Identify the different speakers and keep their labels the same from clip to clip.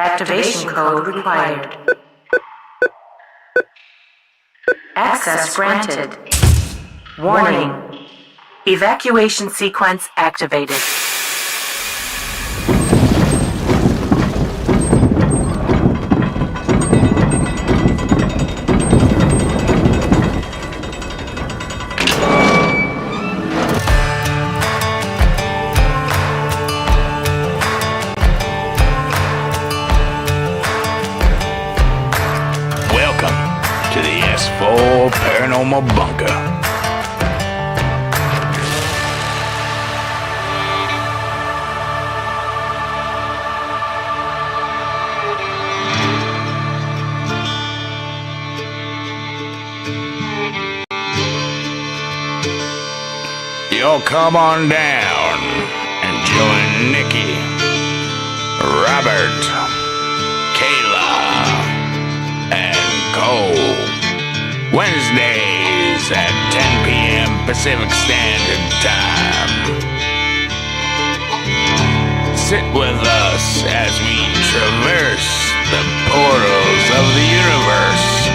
Speaker 1: Activation code required. Access granted. Warning. Evacuation sequence activated.
Speaker 2: Paranormal bunker. You'll come on down and join Nikki, Robert, Kayla, and Cole. Wednesdays at 10 p.m. Pacific Standard Time. Sit with us as we traverse the portals of the universe.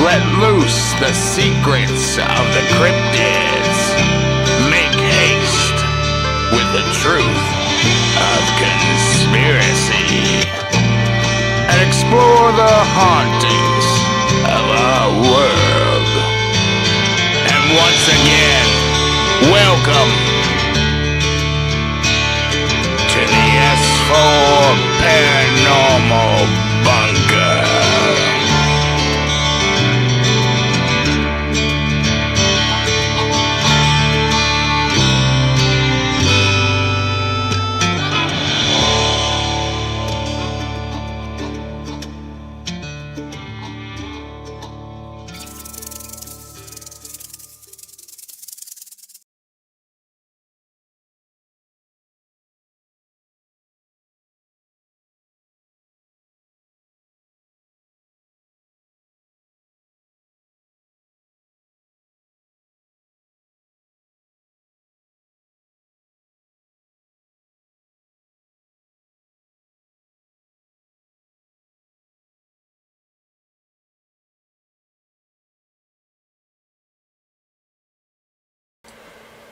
Speaker 2: Let loose the secrets of the cryptids. Make haste with the truth of conspiracy. And explore the hauntings of our world. And once again, welcome to the S4 Paranormal Bunker.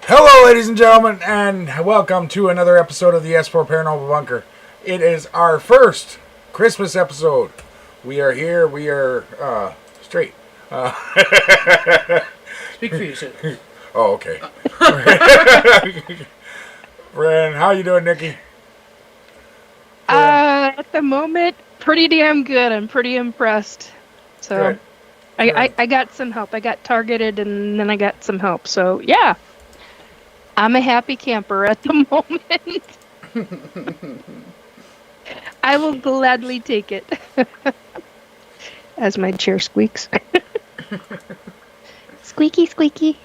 Speaker 3: Hello, ladies and gentlemen, and welcome to another episode of the S4 Paranormal Bunker. It is our first Christmas episode. We are here. We are straight.
Speaker 4: Speak for yourself.
Speaker 3: Oh, okay. Ren, how you doing, Nikki?
Speaker 5: At the moment, pretty damn good. I'm pretty impressed. So, I got some help. I got targeted, and then I got some help. So, yeah. I'm a happy camper at the moment. I will gladly take it. As my chair squeaks. Squeaky, squeaky.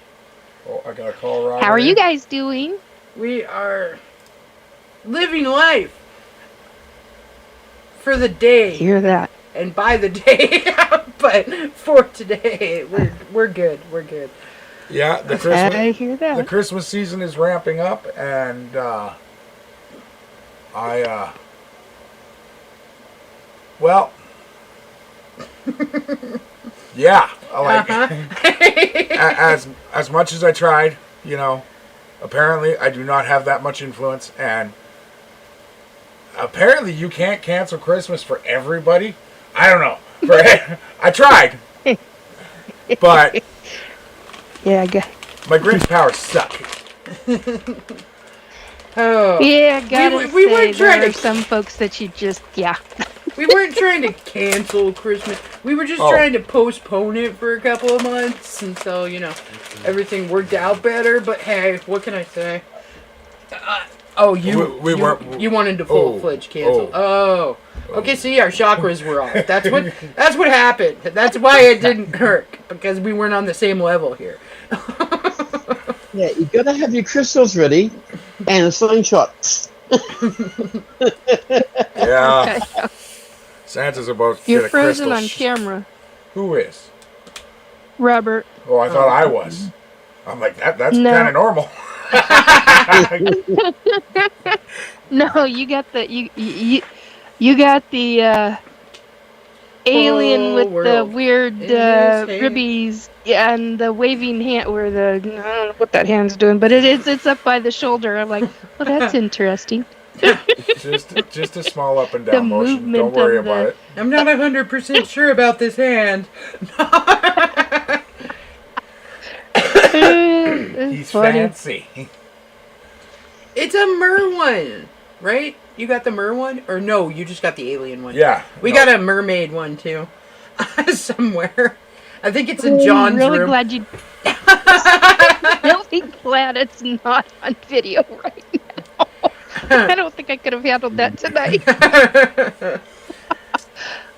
Speaker 3: Oh, I got a call, Robert.
Speaker 5: How are you guys doing?
Speaker 4: We are living life for the day.
Speaker 5: Hear that.
Speaker 4: And by the day. But for today, we're good. We're good.
Speaker 3: Yeah, the Christmas.
Speaker 5: I hear that.
Speaker 3: The Christmas season is ramping up, and well, yeah, as much as I tried, you know, apparently I do not have that much influence, and apparently you can't cancel Christmas for everybody. I don't know. I tried, but.
Speaker 5: Yeah, I got.
Speaker 3: My Grinch powers suck.
Speaker 4: Oh.
Speaker 5: Yeah, gotta
Speaker 4: we weren't
Speaker 5: say,
Speaker 4: trying
Speaker 5: there are
Speaker 4: to.
Speaker 5: some folks that you just, yeah.
Speaker 4: We weren't trying to cancel Christmas. We were just trying to postpone it for a couple of months until, you know, everything worked out better. But hey, what can I say? You wanted to full-fledged cancel. Oh. Okay, see, our chakras were off. That's what happened. That's why it didn't hurt, because we weren't on the same level here.
Speaker 6: Yeah, you gotta have your crystals ready and a slingshot.
Speaker 3: Yeah. Santa's about to
Speaker 5: You're
Speaker 3: get a
Speaker 5: frozen
Speaker 3: crystal
Speaker 5: on camera.
Speaker 3: Who is?
Speaker 5: Robert.
Speaker 3: Oh, I thought I was. I'm like, that's
Speaker 5: No.
Speaker 3: kind of normal.
Speaker 5: No, you got the you. You got the alien with the
Speaker 4: world
Speaker 5: weird
Speaker 4: in his hand.
Speaker 5: ribbies and the waving hand, or the I don't know what that hand's doing, but it's up by the shoulder. I'm like, well, that's interesting.
Speaker 3: Just a small up and
Speaker 5: The
Speaker 3: down motion.
Speaker 5: movement
Speaker 3: Don't worry
Speaker 5: of
Speaker 3: about
Speaker 5: the-
Speaker 3: it.
Speaker 4: I'm not 100% sure about this hand.
Speaker 3: He's
Speaker 5: Funny.
Speaker 3: fancy.
Speaker 4: It's a mer one, right? You got the mer one? Or no, you just got the alien one.
Speaker 3: Yeah.
Speaker 4: We
Speaker 3: no.
Speaker 4: got a mermaid one too. Somewhere. I think it's in John's
Speaker 5: really
Speaker 4: room.
Speaker 5: glad you. Really glad it's not on video right now. I don't think I could have handled that tonight.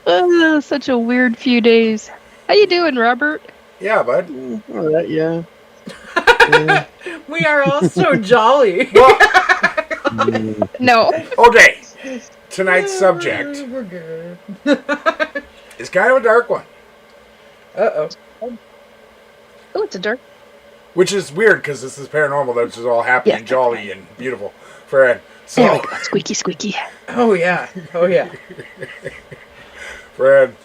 Speaker 5: Oh, such a weird few days. How you doing, Robert?
Speaker 3: Yeah, bud.
Speaker 6: All right, yeah.
Speaker 4: We are all so jolly.
Speaker 3: Well,
Speaker 5: No.
Speaker 3: okay. Tonight's subject
Speaker 4: We're good.
Speaker 3: is kind of a dark one,
Speaker 4: Uh-oh.
Speaker 5: Oh, it's a dark.
Speaker 3: which is weird because this is paranormal. That's just all happy
Speaker 5: Yeah.
Speaker 3: and jolly and beautiful. Fred.
Speaker 5: There we
Speaker 3: So,
Speaker 5: go. Squeaky, squeaky.
Speaker 4: Oh, yeah. Oh, yeah.
Speaker 3: Fred.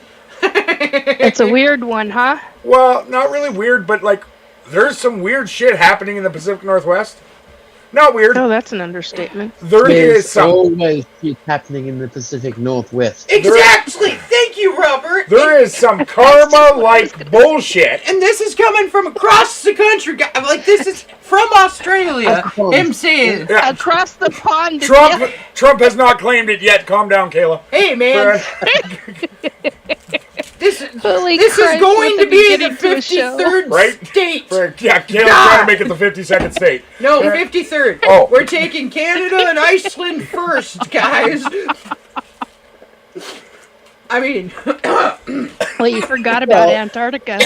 Speaker 5: It's a weird one, huh?
Speaker 3: Well, not really weird, but like, there's some weird shit happening in the Pacific Northwest. Not weird.
Speaker 5: Oh, that's an understatement.
Speaker 3: There is
Speaker 6: There's
Speaker 3: some.
Speaker 6: always shit happening in the Pacific Northwest.
Speaker 4: Exactly. Thank you, Robert.
Speaker 3: There is some karma-like bullshit.
Speaker 4: And this is coming from across the country. Like, this is from Australia.
Speaker 6: Across.
Speaker 4: Him saying,
Speaker 3: Yeah.
Speaker 5: Across the pond.
Speaker 3: Trump has not claimed it yet. Calm down, Kayla.
Speaker 4: hey, man,
Speaker 3: Fred.
Speaker 4: this
Speaker 5: Holy
Speaker 4: is
Speaker 5: Christ,
Speaker 4: going
Speaker 5: what
Speaker 4: to
Speaker 5: did we
Speaker 4: be
Speaker 5: get
Speaker 4: the
Speaker 5: into a show?
Speaker 4: 53rd
Speaker 3: Right?
Speaker 4: state.
Speaker 3: Fred. Yeah, Kayla's
Speaker 4: God.
Speaker 3: trying to make it the 52nd state.
Speaker 4: No,
Speaker 3: Fred.
Speaker 4: 53rd.
Speaker 3: Oh.
Speaker 4: We're taking Canada and Iceland first, guys. I mean,
Speaker 5: Well, you forgot about Antarctica.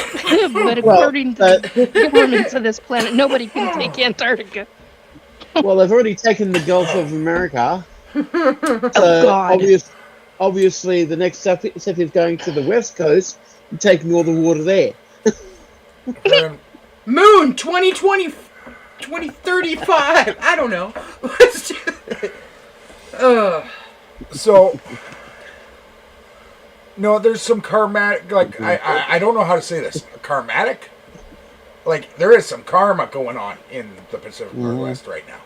Speaker 5: But according to the governments of this planet, nobody can take Antarctica.
Speaker 6: Well, they've already taken the Gulf of America.
Speaker 5: Oh, God.
Speaker 6: Obviously, the next step is going to the West Coast and taking all the water there.
Speaker 3: Fred.
Speaker 4: Moon 2020, 2035. I don't know.
Speaker 3: So, no, there's some karmatic, like, I don't know how to say this. Karmatic? Like, there is some karma going on in the Pacific Northwest right now.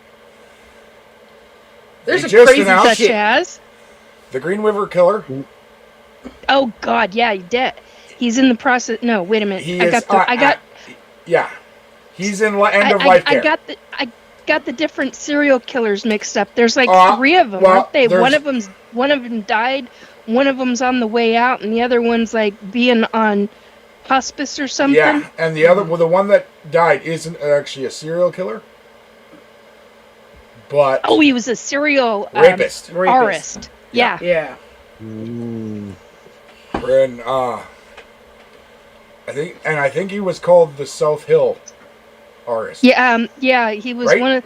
Speaker 4: There's
Speaker 3: They
Speaker 4: a
Speaker 3: just
Speaker 4: crazy
Speaker 3: announced-
Speaker 5: Such
Speaker 4: shit.
Speaker 5: as?
Speaker 3: The Green River Killer.
Speaker 5: Oh, God, yeah, he's in the process. No, wait a minute.
Speaker 3: He
Speaker 5: I
Speaker 3: is,
Speaker 5: got
Speaker 3: yeah. He's in end of life care.
Speaker 5: I got the different serial killers mixed up. There's like 3 of them,
Speaker 3: well,
Speaker 5: aren't they?
Speaker 3: there's-
Speaker 5: One of them died. One of them's on the way out, and the other one's like being on hospice or something.
Speaker 3: Yeah, and the other, well, the one that died isn't actually a serial killer, but
Speaker 5: Oh, he was a serial
Speaker 3: rapist.
Speaker 5: artist. Yeah.
Speaker 4: Yeah.
Speaker 3: And I think he was called the South Hill artist.
Speaker 5: Yeah, he was
Speaker 3: Right?
Speaker 5: one of.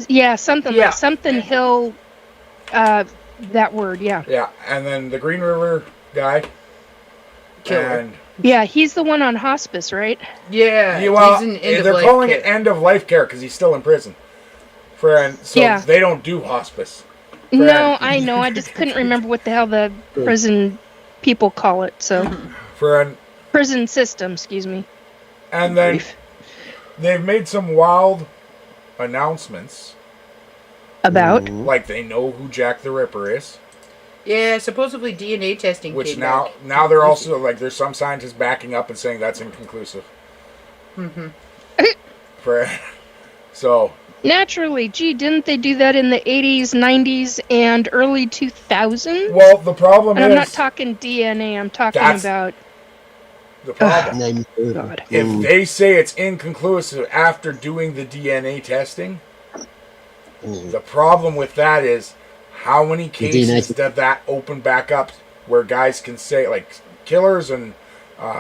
Speaker 5: Yeah, something
Speaker 4: Yeah.
Speaker 5: like something Hill. That word, yeah.
Speaker 3: Yeah, and then the Green River guy.
Speaker 4: Killer.
Speaker 3: And
Speaker 5: Yeah, he's the one on hospice, right?
Speaker 4: Yeah.
Speaker 3: yeah, well,
Speaker 4: he's in end of
Speaker 3: they're
Speaker 4: life
Speaker 3: calling
Speaker 4: care.
Speaker 3: it end of life care because he's still in prison. So
Speaker 5: Yeah.
Speaker 3: they don't do hospice.
Speaker 5: No, I know. I just couldn't remember what the hell the prison people call it. So prison system, excuse me.
Speaker 3: And then they've made some wild announcements.
Speaker 5: About?
Speaker 3: Like they know who Jack the Ripper is.
Speaker 4: Yeah, supposedly DNA testing
Speaker 3: Which
Speaker 4: came
Speaker 3: now
Speaker 4: back.
Speaker 3: they're also like there's some scientists backing up and saying that's inconclusive. So
Speaker 5: Naturally, gee, didn't they do that in the 80s, 90s, and early 2000s?
Speaker 3: well the problem
Speaker 5: And
Speaker 3: is
Speaker 5: I'm not talking DNA. I'm talking
Speaker 3: That's-
Speaker 5: about
Speaker 3: the problem.
Speaker 6: Name
Speaker 5: God.
Speaker 3: If they say it's inconclusive after doing the DNA testing, the problem with that is how many cases
Speaker 6: DNA.
Speaker 3: that open back up where guys can say, like killers and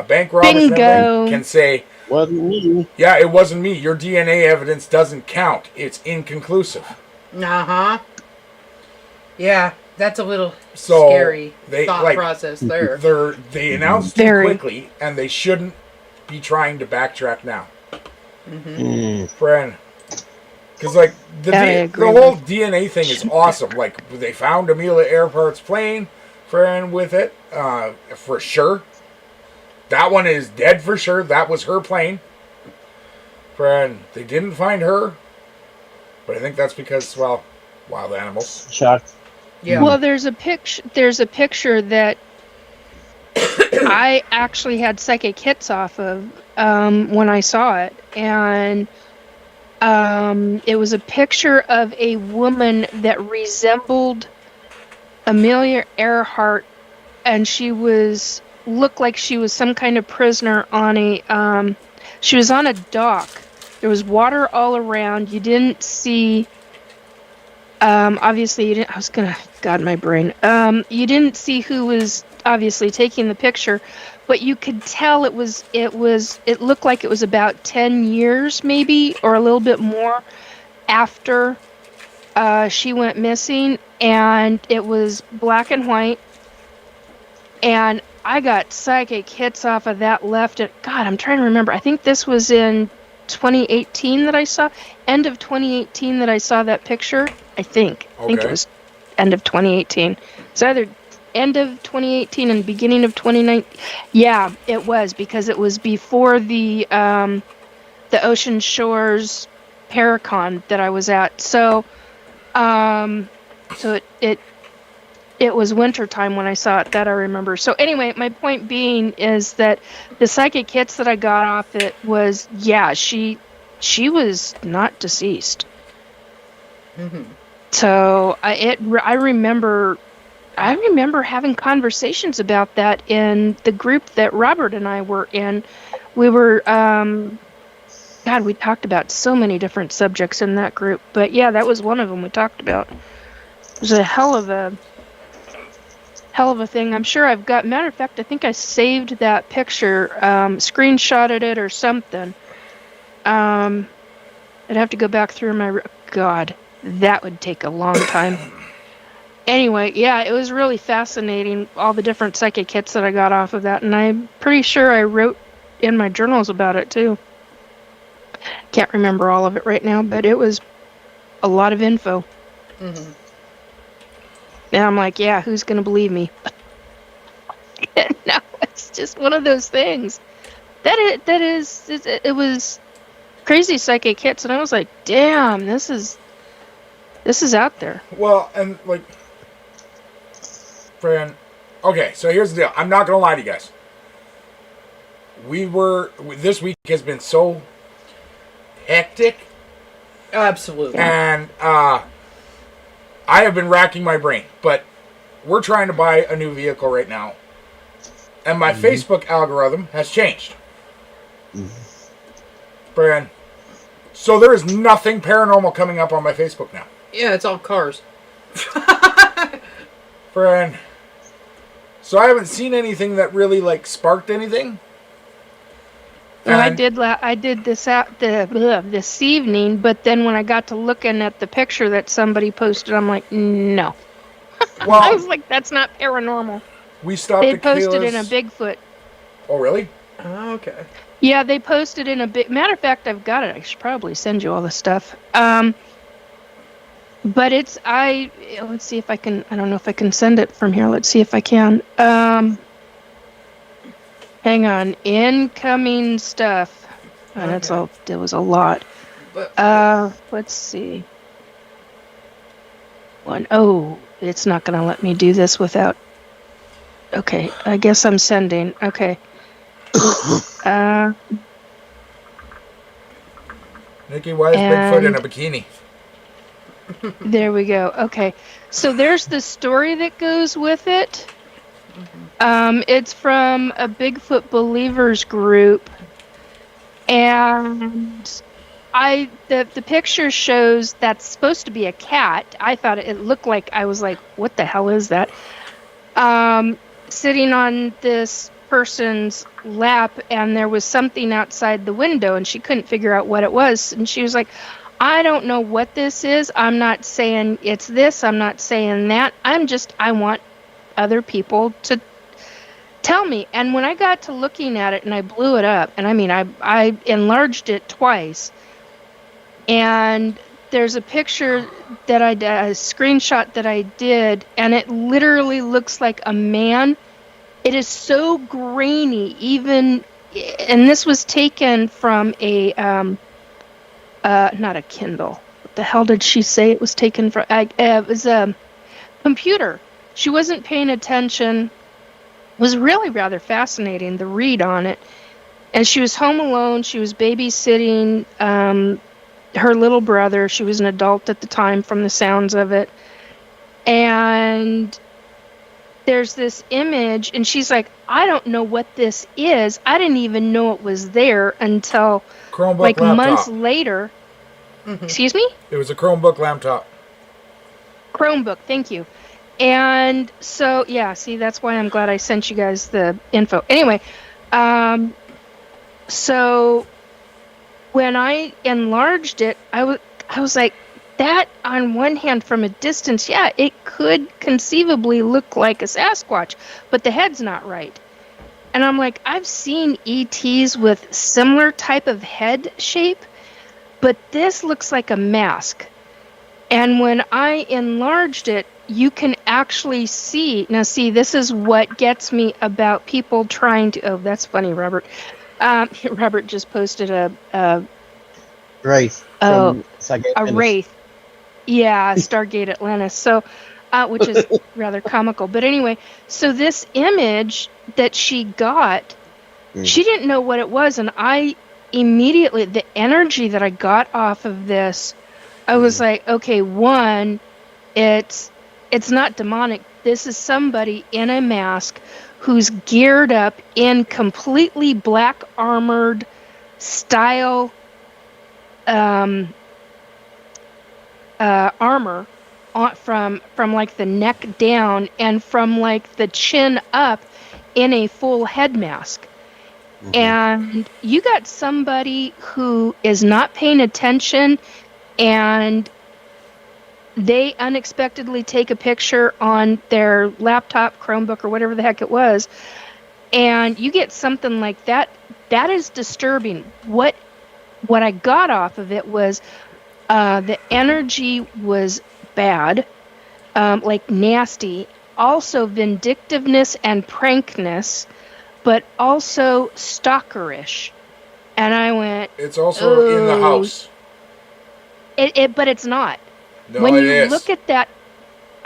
Speaker 3: bank robbers and
Speaker 5: Bingo.
Speaker 3: everything can say,
Speaker 6: Wasn't me.
Speaker 3: yeah, it wasn't me. Your DNA evidence doesn't count. It's inconclusive.
Speaker 4: Uh-huh. Yeah, that's a little
Speaker 3: So,
Speaker 4: scary
Speaker 3: they,
Speaker 4: thought
Speaker 3: like,
Speaker 4: process there.
Speaker 3: They announced too
Speaker 5: Very.
Speaker 3: quickly, and they shouldn't be trying to backtrack now.
Speaker 6: Mm.
Speaker 3: Friend, Because, like, the
Speaker 5: That I agree
Speaker 3: whole
Speaker 5: with.
Speaker 3: DNA thing is awesome. Like, they found Amelia Earhart's plane with it, for sure. That one is dead for sure. That was her plane. Friend, they didn't find her. But I think that's because, well, wild animals.
Speaker 6: Shock.
Speaker 4: Yeah.
Speaker 5: Well, there's a picture that I actually had psychic hits off of when I saw it, and it was a picture of a woman that resembled Amelia Earhart, and she looked like she was some kind of prisoner on a she was on a dock. There was water all around. You didn't see obviously you didn't. I was gonna God my brain. You didn't see who was obviously taking the picture, but you could tell it looked like it was about 10 years maybe, or a little bit more after she went missing, and it was black and white, and I got psychic hits off of that left. And God, I'm trying to remember. I think this was in 2018 that I saw, end of 2018 that I saw that picture. I think it was end of 2018. It's either end of 2018 and beginning of 2019. Yeah, it was, because it was before the Ocean Shores Paracon that I was at. So it was winter time when I saw it, that I remember. So anyway, my point being is that the psychic hits that I got off it was, yeah, she was not deceased.
Speaker 4: Mm-hmm.
Speaker 5: So I remember having conversations about that in the group that Robert and I were in. We were God, we talked about so many different subjects in that group, but yeah, that was one of them we talked about. It was a hell of a thing. I'm sure I've got, matter of fact, I think I saved that picture, screenshotted it or something. I'd have to go back through my, God, that would take a long time. Anyway, yeah, it was really fascinating, all the different psychic hits that I got off of that, and I'm pretty sure I wrote in my journals about it too. Can't remember all of it right now, but it was a lot of info.
Speaker 4: Mm-hmm.
Speaker 5: And I'm like, yeah, who's going to believe me? No, it's just one of those things. It was crazy psychic hits, and I was like, damn, this is out there.
Speaker 3: Well, and like, Fran, okay, so here's the deal. I'm not going to lie to you guys. This week has been so hectic.
Speaker 4: Absolutely.
Speaker 3: And I have been racking my brain, but we're trying to buy a new vehicle right now. And my Facebook algorithm has changed. Brian, so there is nothing paranormal coming up on my Facebook now.
Speaker 4: Yeah, it's all cars.
Speaker 3: Brian, so I haven't seen anything that really like sparked anything.
Speaker 5: Well, I did this evening, but then when I got to looking at the picture that somebody posted, I'm like, no.
Speaker 3: Well,
Speaker 5: I was like, that's not paranormal.
Speaker 3: We stopped.
Speaker 5: They
Speaker 3: at
Speaker 5: posted
Speaker 3: Kayla's...
Speaker 5: in a Bigfoot.
Speaker 3: Oh, really?
Speaker 4: Oh, okay.
Speaker 5: Yeah, they posted in a big. Matter of fact, I've got it. I should probably send you all the stuff. But let's see if I can. I don't know if I can send it from here. Let's see if I can. Hang on, incoming stuff. Oh, okay. That's all. There was a lot. Let's see. Oh, it's not going to let me do this without. Okay, I guess I'm sending. Okay.
Speaker 3: Nikki, why is Bigfoot in a bikini?
Speaker 5: There we go. Okay, so there's the story that goes with it. It's from a Bigfoot believers group, and the picture shows that's supposed to be a cat. I thought it looked like, I was like, what the hell is that? Sitting on this person's lap, and there was something outside the window, and she couldn't figure out what it was, and she was like, I don't know what this is. I'm not saying it's this. I'm not saying that. I want other people to tell me. And when I got to looking at it and I blew it up, and I mean, I enlarged it twice, and there's a picture that a screenshot that I did, and it literally looks like a man. It is so grainy, even, and this was taken from a not a Kindle. What the hell did she say it was taken from? It was a computer. She wasn't paying attention. It was really rather fascinating, the read on it. And she was home alone. She was babysitting her little brother. She was an adult at the time from the sounds of it. And there's this image, and she's like, I don't know what this is. I didn't even know it was there until
Speaker 3: Chromebook
Speaker 5: like
Speaker 3: laptop.
Speaker 5: months later. Excuse me?
Speaker 3: It was a Chromebook laptop.
Speaker 5: Chromebook, thank you. And so, yeah, see, that's why I'm glad I sent you guys the info. Anyway, so when I enlarged it, I was like, that on one hand from a distance, yeah, it could conceivably look like a Sasquatch, but the head's not right. And I'm like, I've seen ETs with similar type of head shape, but this looks like a mask. And when I enlarged it, you can actually see. Now, see, this is what gets me about people trying to. Oh, that's funny, Robert. Robert just posted a
Speaker 6: Wraith.
Speaker 5: Oh,
Speaker 6: Stargate
Speaker 5: a
Speaker 6: Atlantis.
Speaker 5: wraith. Yeah, Stargate Atlantis. So, which is rather comical. But anyway, so this image that she got, she didn't know what it was, and I immediately, the energy that I got off of this, I was like, okay, one, it's not demonic. This is somebody in a mask who's geared up in completely black armored style armor from like the neck down and from like the chin up in a full head mask. And you got somebody who is not paying attention, and they unexpectedly take a picture on their laptop, Chromebook, or whatever the heck it was, and you get something like that. That is disturbing. What I got off of it was the energy was bad, like nasty, also vindictiveness and prankness, but also stalkerish. And I went,
Speaker 3: It's also in the house.
Speaker 5: But it's not.
Speaker 3: No,
Speaker 5: When
Speaker 3: it
Speaker 5: you
Speaker 3: is.
Speaker 5: look at that,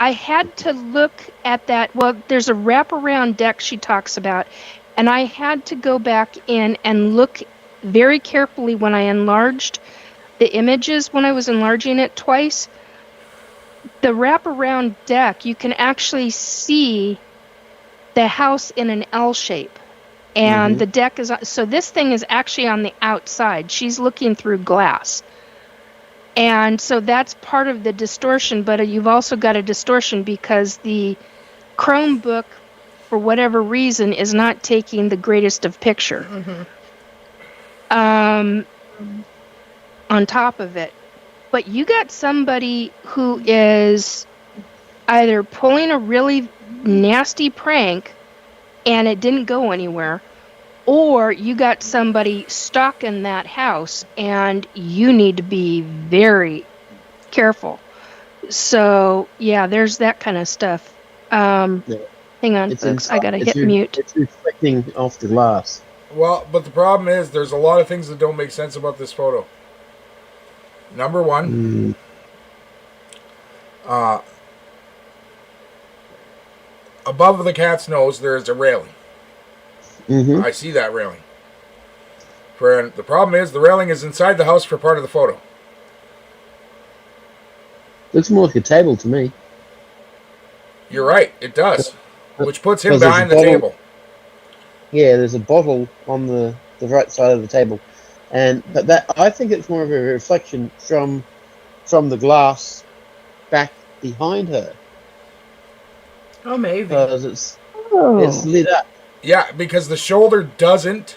Speaker 5: I had to look at that. Well, there's a wraparound deck she talks about, and I had to go back in and look very carefully when I enlarged the images, when I was enlarging it twice. The wraparound deck, you can actually see the house in an L shape. And the deck is, so this thing is actually on the outside. She's looking through glass. And so that's part of the distortion, but you've also got a distortion because the Chromebook, for whatever reason, is not taking the greatest of picture. On top of it. But you got somebody who is either pulling a really nasty prank and it didn't go anywhere, or you got somebody stalking that house and you need to be very careful. So, yeah, there's that kind of stuff. Hang on, folks. I gotta hit mute.
Speaker 6: It's reflecting off the glass.
Speaker 3: Well, but the problem is there's a lot of things that don't make sense about this photo. Number one, above the cat's nose, there is a railing. I see that railing. The problem is the railing is inside the house for part of the photo.
Speaker 6: Looks more like a table to me.
Speaker 3: You're right, it does. Which puts him
Speaker 6: Because there's
Speaker 3: behind
Speaker 6: a
Speaker 3: the
Speaker 6: bottle.
Speaker 3: table.
Speaker 6: Yeah, there's a bottle on the right side of the table, but that I think it's more of a reflection from the glass back behind her.
Speaker 4: Oh, maybe.
Speaker 6: Because it's lit up.
Speaker 3: Yeah, because the shoulder doesn't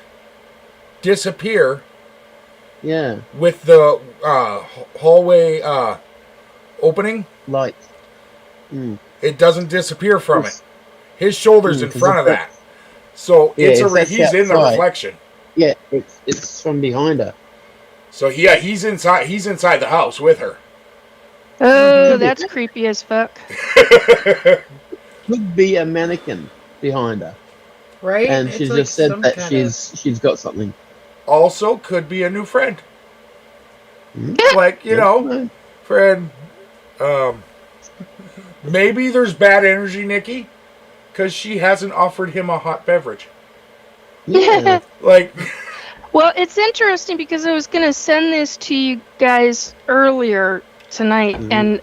Speaker 3: disappear
Speaker 6: Yeah,
Speaker 3: with the hallway opening.
Speaker 6: light.
Speaker 3: It doesn't disappear from it. His shoulder's in
Speaker 6: 'cause
Speaker 3: front of
Speaker 6: it's-
Speaker 3: that. So
Speaker 6: Yeah,
Speaker 3: he's
Speaker 6: that's
Speaker 3: in the
Speaker 6: outside.
Speaker 3: reflection.
Speaker 6: Yeah, it's from behind her.
Speaker 3: So yeah, he's inside the house with her.
Speaker 5: Oh, that's creepy as fuck.
Speaker 6: Could be a mannequin behind her,
Speaker 4: Right?
Speaker 6: and
Speaker 4: It's
Speaker 6: she's
Speaker 4: like
Speaker 6: just said
Speaker 4: some
Speaker 6: that
Speaker 4: kind
Speaker 6: she's got something.
Speaker 3: Also, could be a new friend.
Speaker 6: Hmm?
Speaker 3: Like, you know, friend. Maybe there's bad energy, Nikki, because she hasn't offered him a hot beverage.
Speaker 6: Yeah.
Speaker 3: Like,
Speaker 5: Well, it's interesting because I was going to send this to you guys earlier tonight, and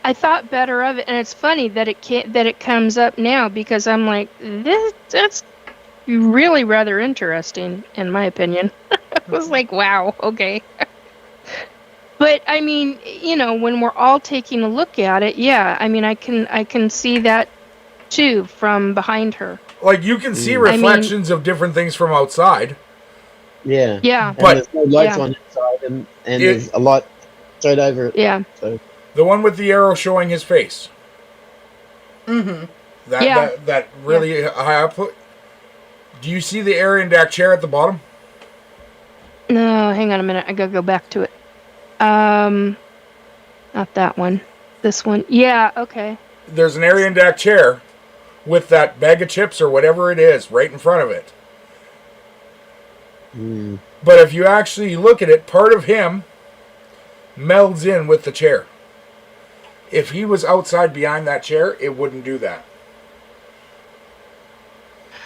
Speaker 5: I thought better of it. And it's funny that it comes up now because I'm like, that's really rather interesting, in my opinion. I was like, wow, okay. But I mean, you know, when we're all taking a look at it, yeah, I mean, I can see that too from behind her.
Speaker 3: like you can see reflections of different things from outside.
Speaker 6: Yeah.
Speaker 5: Yeah.
Speaker 6: And
Speaker 3: But-
Speaker 6: there's no lights
Speaker 5: Yeah.
Speaker 6: on inside, and there's a light straight over it.
Speaker 5: Yeah.
Speaker 6: So
Speaker 3: The one with the arrow showing his face.
Speaker 4: Mm-hmm.
Speaker 3: That really high up. Do you see the Ariandak chair at the bottom?
Speaker 5: No, hang on a minute. I gotta go back to it. Not that one. This one. Yeah. Okay.
Speaker 3: There's an Ariandak chair with that bag of chips or whatever it is right in front of it. But if you actually look at it, part of him melds in with the chair. If he was outside behind that chair, it wouldn't do that.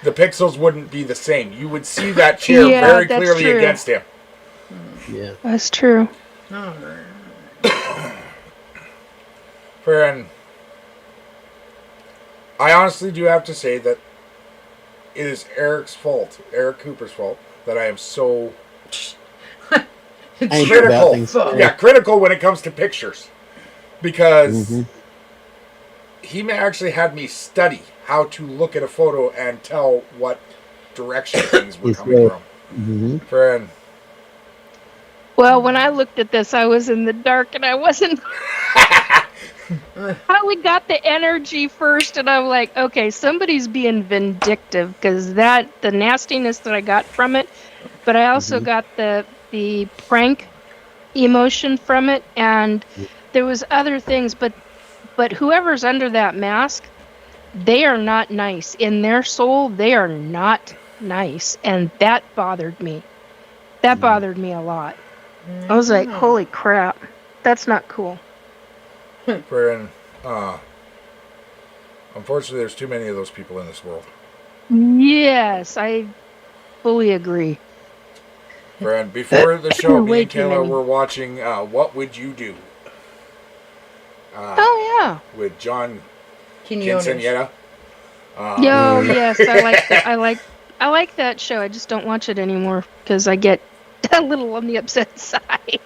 Speaker 3: The pixels wouldn't be the same. You would see that chair
Speaker 5: Yeah,
Speaker 3: very
Speaker 5: that's
Speaker 3: clearly
Speaker 5: true.
Speaker 3: against him.
Speaker 6: yeah.
Speaker 5: That's true.
Speaker 3: And I honestly do have to say that it is Eric Cooper's fault, that I am so
Speaker 6: Anxious about things.
Speaker 3: critical when it comes to pictures. Because he actually had me study how to look at a photo and tell what direction things were coming from. Friend.
Speaker 5: Well, when I looked at this, I was in the dark and I wasn't. I only got the energy first, and I'm like, okay, somebody's being vindictive because the nastiness that I got from it, but I also got the prank emotion from it, and there was other things, but whoever's under that mask, they are not nice. In their soul, they are not nice, and that bothered me. That bothered me a lot. I was like, holy crap, that's not cool.
Speaker 3: Friend. Unfortunately, there's too many of those people in this world.
Speaker 5: Yes, I fully agree.
Speaker 3: Friend, before the show, me
Speaker 5: Way
Speaker 3: and
Speaker 5: too
Speaker 3: Kayla
Speaker 5: many.
Speaker 3: were watching What Would You Do?
Speaker 5: Oh yeah.
Speaker 3: With John
Speaker 4: Quinones.
Speaker 3: Quinceañera.
Speaker 5: Yo, yes, I like that. I like that show. I just don't watch it anymore because I get a little on the upset side.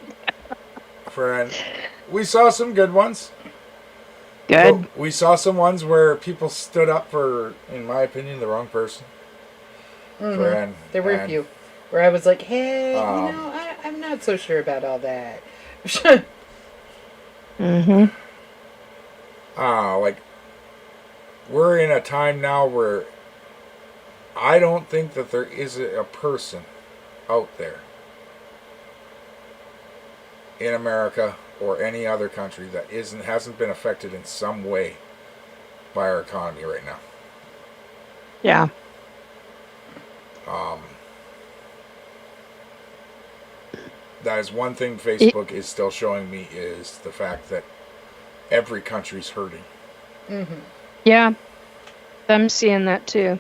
Speaker 3: Friend, we saw some good ones.
Speaker 5: Good.
Speaker 3: But we saw some ones where people stood up for, in my opinion, the wrong person. Friend,
Speaker 4: There were a
Speaker 3: and,
Speaker 4: few where I was like, hey, I'm not so sure about all that.
Speaker 3: like, we're in a time now where I don't think that there is a person out there in America or any other country that hasn't been affected in some way by our economy right now.
Speaker 5: Yeah.
Speaker 3: That is one thing Facebook is still showing me, is the fact that every country's hurting.
Speaker 5: Yeah. I'm seeing that too.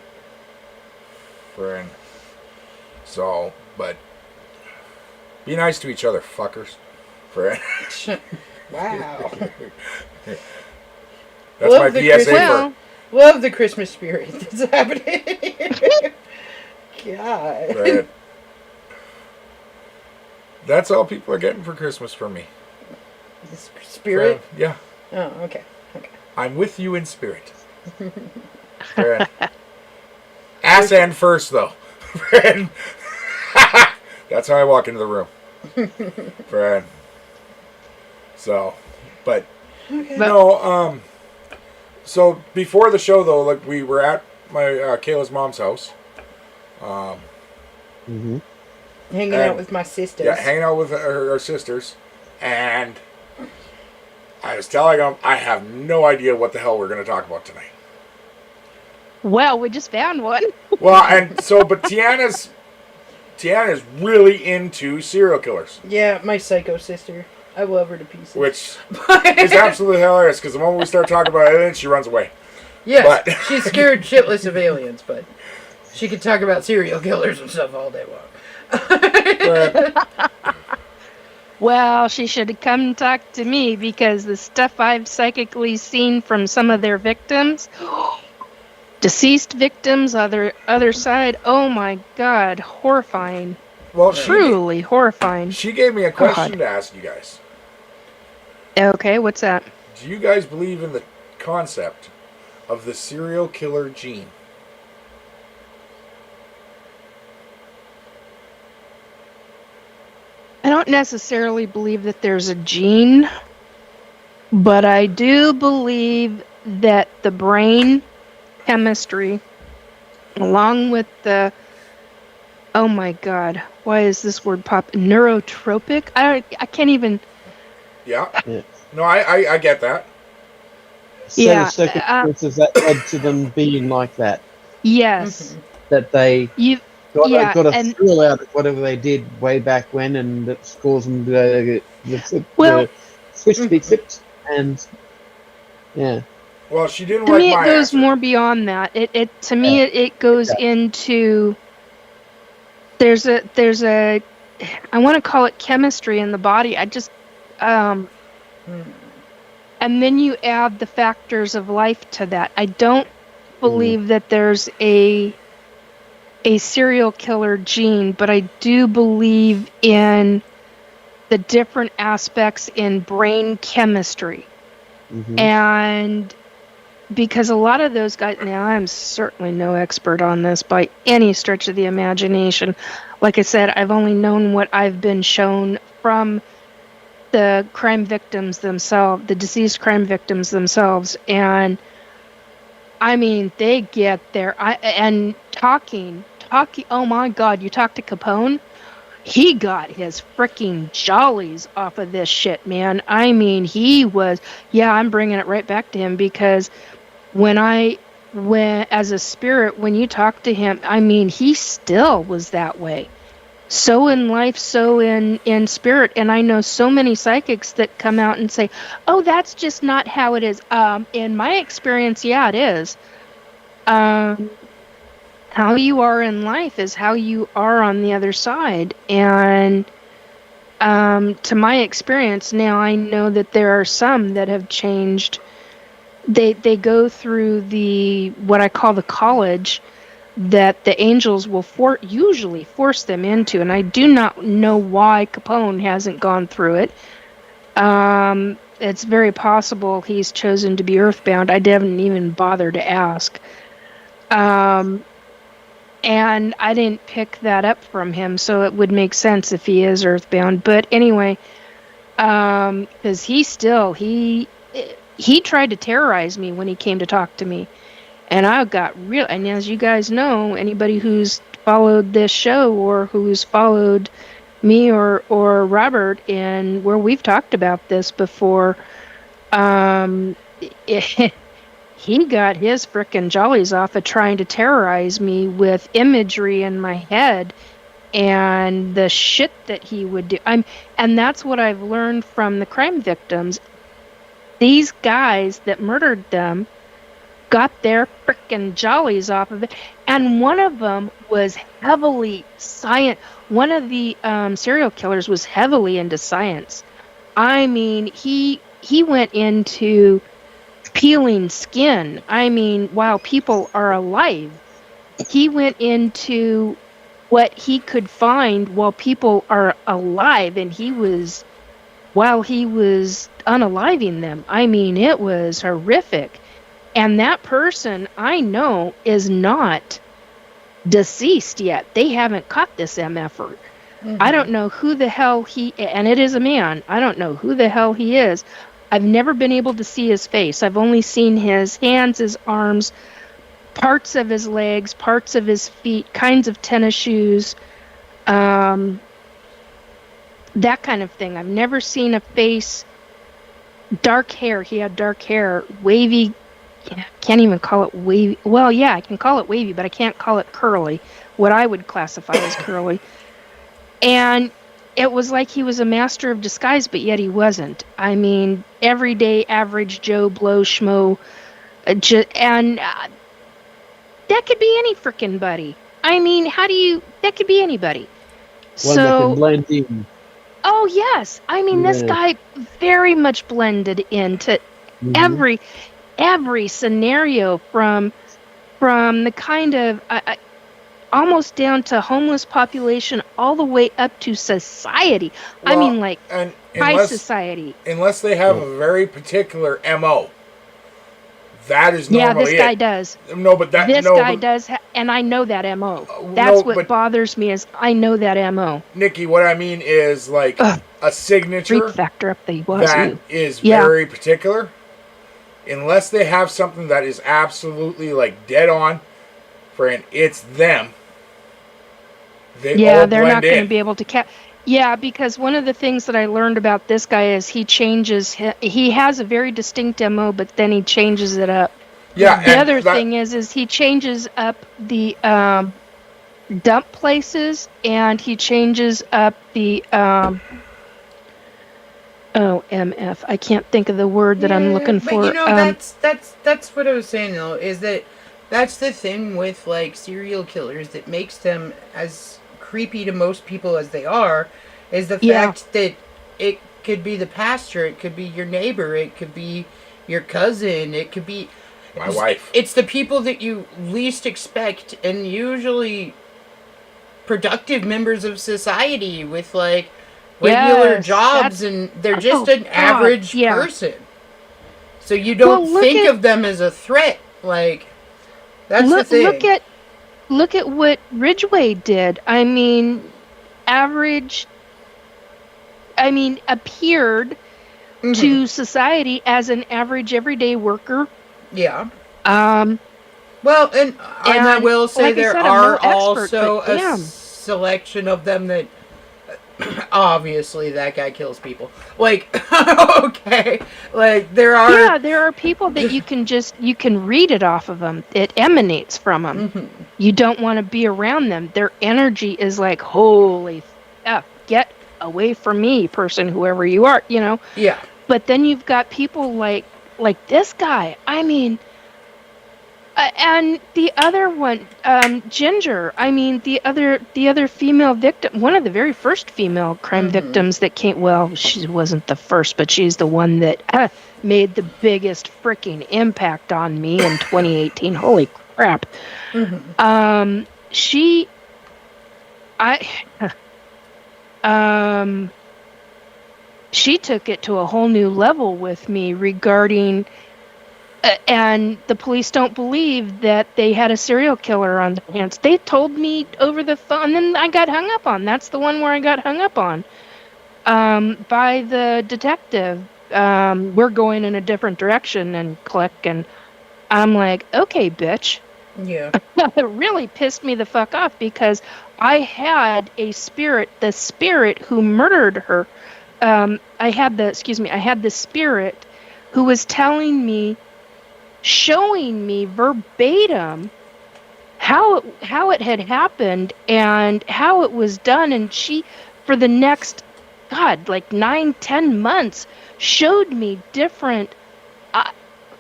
Speaker 3: Friend. So, but be nice to each other, fuckers. Friend.
Speaker 4: Wow.
Speaker 3: That's
Speaker 4: Love
Speaker 3: my
Speaker 4: the
Speaker 3: PSA
Speaker 5: Well,
Speaker 4: Love the Christmas spirit that's happening. God.
Speaker 3: Friend. That's all people are getting for Christmas from me.
Speaker 4: This spirit?
Speaker 3: Friend. Yeah.
Speaker 4: Oh, okay.
Speaker 3: I'm with you in spirit. Friend. Ass end first, though. Friend. That's how I walk into the room. Friend. So, but no, so before the show though, like we were at my Kayla's mom's house.
Speaker 4: Hanging out with my sisters.
Speaker 3: Yeah, hanging out with our sisters, and I was telling him I have no idea what the hell we're going to talk about tonight.
Speaker 5: Well, we just found one.
Speaker 3: Well, and so, but Tiana's really into serial killers.
Speaker 4: Yeah, my psycho sister. I love her to pieces.
Speaker 3: Which is absolutely hilarious, because the moment we start talking about aliens, she runs away.
Speaker 4: Yes,
Speaker 3: But-
Speaker 4: she's scared shitless of aliens, but she can talk about serial killers and stuff all day long.
Speaker 3: But,
Speaker 5: Well, she should have come talk to me because the stuff I've psychically seen from some of their victims, deceased victims, other side, oh my God, horrifying.
Speaker 3: well,
Speaker 5: Truly horrifying.
Speaker 3: she gave me a question
Speaker 5: God.
Speaker 3: to ask you guys.
Speaker 5: Okay, what's that?
Speaker 3: Do you guys believe in the concept of the serial killer gene?
Speaker 5: I don't necessarily believe that there's a gene, but I do believe that the brain chemistry, along with the, oh my God, why is this word pop? Neurotropic? I can't even.
Speaker 3: Yeah.
Speaker 6: Yeah.
Speaker 3: No, I get that.
Speaker 6: Set
Speaker 5: Yeah,
Speaker 6: of circumstances that led to them being like that.
Speaker 5: Yes,
Speaker 6: That they got,
Speaker 5: Yeah,
Speaker 6: got a
Speaker 5: and-
Speaker 6: thrill out of whatever they did way back when, and that's caused them to
Speaker 5: Well-
Speaker 6: the switch to be flipped. And yeah,
Speaker 3: Well, she didn't
Speaker 5: to
Speaker 3: like
Speaker 5: me it
Speaker 3: my
Speaker 5: goes
Speaker 3: answer.
Speaker 5: more beyond that. To me it goes into there's a I want to call it chemistry in the body. I just and then you add the factors of life to that. I don't believe that there's a serial killer gene, but I do believe in the different aspects in brain chemistry. And because a lot of those guys, now I'm certainly no expert on this by any stretch of the imagination. Like I said, I've only known what I've been shown from the crime victims themselves, the deceased crime victims themselves. And I mean, they get there. And talking, oh my God, you talk to Capone? He got his freaking jollies off of this shit, man. I mean, I'm bringing it right back to him because when as a spirit, when you talk to him, I mean, he still was that way. So in life, so in spirit. And I know so many psychics that come out and say, oh, that's just not how it is. In my experience, yeah, it is. How you are in life is how you are on the other side. And to my experience, now I know that there are some that have changed. They go through what I call the college that the angels will usually force them into. And I do not know why Capone hasn't gone through it. It's very possible he's chosen to be earthbound. I didn't even bother to ask. And I didn't pick that up from him, so it would make sense if he is earthbound. But anyway, because he tried to terrorize me when he came to talk to me. And I got real, and as you guys know, anybody who's followed this show or who's followed me or Robert, and where we've talked about this before, he got his frickin' jollies off of trying to terrorize me with imagery in my head and the shit that he would do. And that's what I've learned from the crime victims. These guys that murdered them got their frickin' jollies off of it. And one of them was heavily one of the serial killers was heavily into science. I mean, he went into peeling skin. I mean, while people are alive, he went into what he could find while people are alive, and while he was unaliving them. I mean, it was horrific. And that person, I know, is not deceased yet. They haven't caught this MFer. I don't know who the hell and it is a man. I don't know who the hell he is. I've never been able to see his face. I've only seen his hands, his arms, parts of his legs, parts of his feet, kinds of tennis shoes, that kind of thing. I've never seen a face dark hair. He had dark hair, wavy. Yeah, can't even call it wavy. Well, yeah, I can call it wavy, but I can't call it curly. What I would classify as curly. And it was like he was a master of disguise, but yet he wasn't. I mean, everyday average Joe Blow Schmo, and that could be any frickin' buddy. I mean, that could be anybody.
Speaker 6: One that can blend in.
Speaker 5: Oh yes, I mean this guy very much blended into every scenario from the kind of almost down to homeless population all the way up to society. Well, I mean, like high society.
Speaker 3: Unless they have a very particular MO. That is normally
Speaker 5: this guy does.
Speaker 3: No, but
Speaker 5: this guy does, and I know that MO. That's what bothers me is I know that MO.
Speaker 3: Nikki, what I mean is like a signature
Speaker 5: freak factor up the wazoo.
Speaker 3: That is very particular. Unless they have something that is absolutely like dead on, friend, it's them. They're
Speaker 5: not going to be able to Yeah, because one of the things that I learned about this guy is he changes. He has a very distinct MO, but then he changes it up.
Speaker 3: Yeah.
Speaker 5: The other thing is he changes up the dump places, and he changes up the MF. I can't think of the word that I'm looking for.
Speaker 4: But you know, that's what I was saying though. Is that that's the thing with like serial killers that makes them as creepy to most people as they are, is the fact that it could be the pastor, it could be your neighbor, it could be your cousin, it could be
Speaker 3: my wife.
Speaker 4: It's the people that you least expect, and usually productive members of society with like regular jobs, and they're just an average person. So you don't think of them as a threat. Like that's the thing.
Speaker 5: Look at what Ridgway did. I mean, appeared to society as an average everyday worker.
Speaker 4: Yeah. Well, and I will say like there are also a selection of them that obviously that guy kills people. Like, okay, like there are.
Speaker 5: Yeah, there are people that you can read it off of them. It emanates from them. Mm-hmm. You don't want to be around them. Their energy is like, holy F, get away from me, person, whoever you are, you know?
Speaker 4: Yeah.
Speaker 5: But then you've got people like this guy. I mean, and the other one, Ginger. I mean, the other female victim, one of the very first female crime victims that came. Well, she wasn't the first, but she's the one that made the biggest freaking impact on me in 2018. Holy crap! She took it to a whole new level with me regarding. And the police don't believe that they had a serial killer on their hands. They told me over the phone, and then I got hung up on. That's the one where I got hung up on by the detective. We're going in a different direction, and click, and I'm like, okay, bitch.
Speaker 4: Yeah.
Speaker 5: It really pissed me the fuck off because I had the spirit who murdered her. I had the spirit who was telling me, showing me verbatim how it had happened and how it was done, and she, for the next, like 9-10 months, showed me different,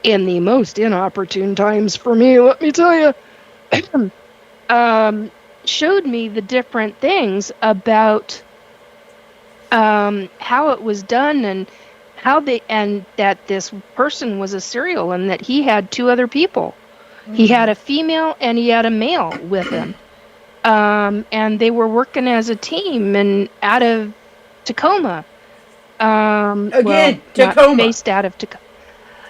Speaker 5: in the most inopportune times for me, let me tell you, showed me the different things about how it was done and and that this person was a serial and that he had two other people. Mm-hmm. He had a female and he had a male with him. And they were working as a team and out of Tacoma.
Speaker 4: Tacoma.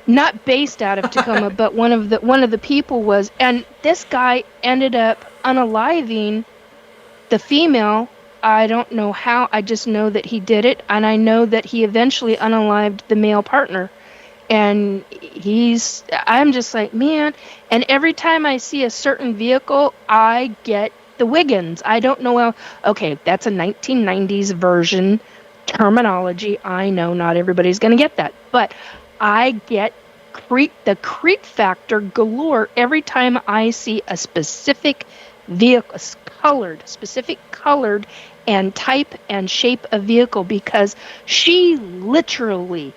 Speaker 5: Not based out of Tacoma, but one of the people was, and this guy ended up unaliving the female. I don't know how, I just know that he did it, and I know that he eventually unalived the male partner. And I'm just like, man, and every time I see a certain vehicle, I get the Wiggins. I don't know how, okay, that's a 1990s version terminology. I know not everybody's going to get that, but I get the creep factor galore every time I see a specific vehicle, specific colored and type and shape of vehicle, because she literally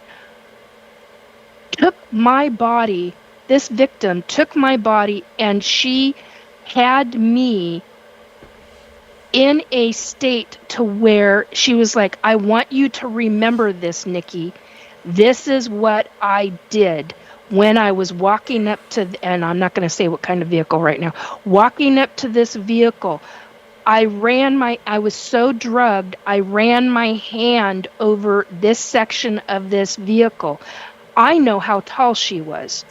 Speaker 5: took my body. This victim took my body, and she had me in a state to where she was like, I want you to remember this, Nikki. This is what I did when I was walking up to, and I'm not going to say what kind of vehicle right now, walking up to this vehicle. I was so drugged, I ran my hand over this section of this vehicle. I know how tall she was.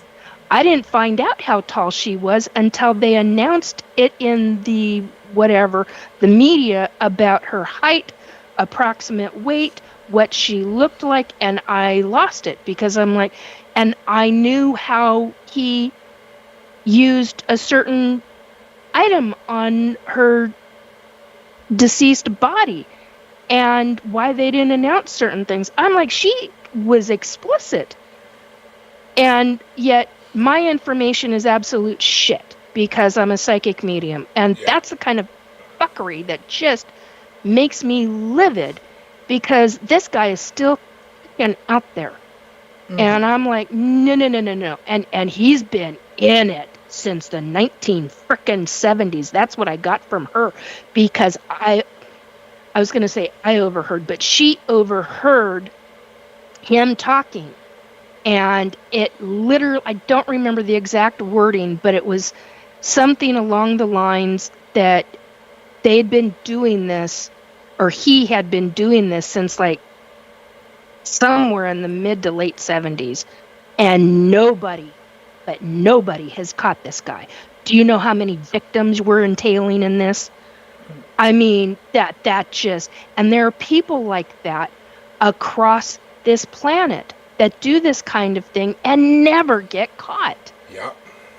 Speaker 5: I didn't find out how tall she was until they announced it in the media about her height, approximate weight, what she looked like, and I lost it because I'm like, and I knew how he used a certain item on her deceased body and why they didn't announce certain things. I'm like, she was explicit. And yet my information is absolute shit because I'm a psychic medium. And that's the kind of fuckery that just makes me livid, because this guy is still out there. Mm-hmm. And I'm like, no. And he's been in it since the 1970s. That's what I got from her, because I was going to say I overheard, but she overheard him talking. And it literally, I don't remember the exact wording, but it was something along the lines that they had been doing this, or he had been doing this since like somewhere in the mid to late 70s. And nobody has caught this guy. Do you know how many victims we're entailing in this? I mean, that just, and there are people like that across this planet that do this kind of thing and never get caught.
Speaker 3: Yeah.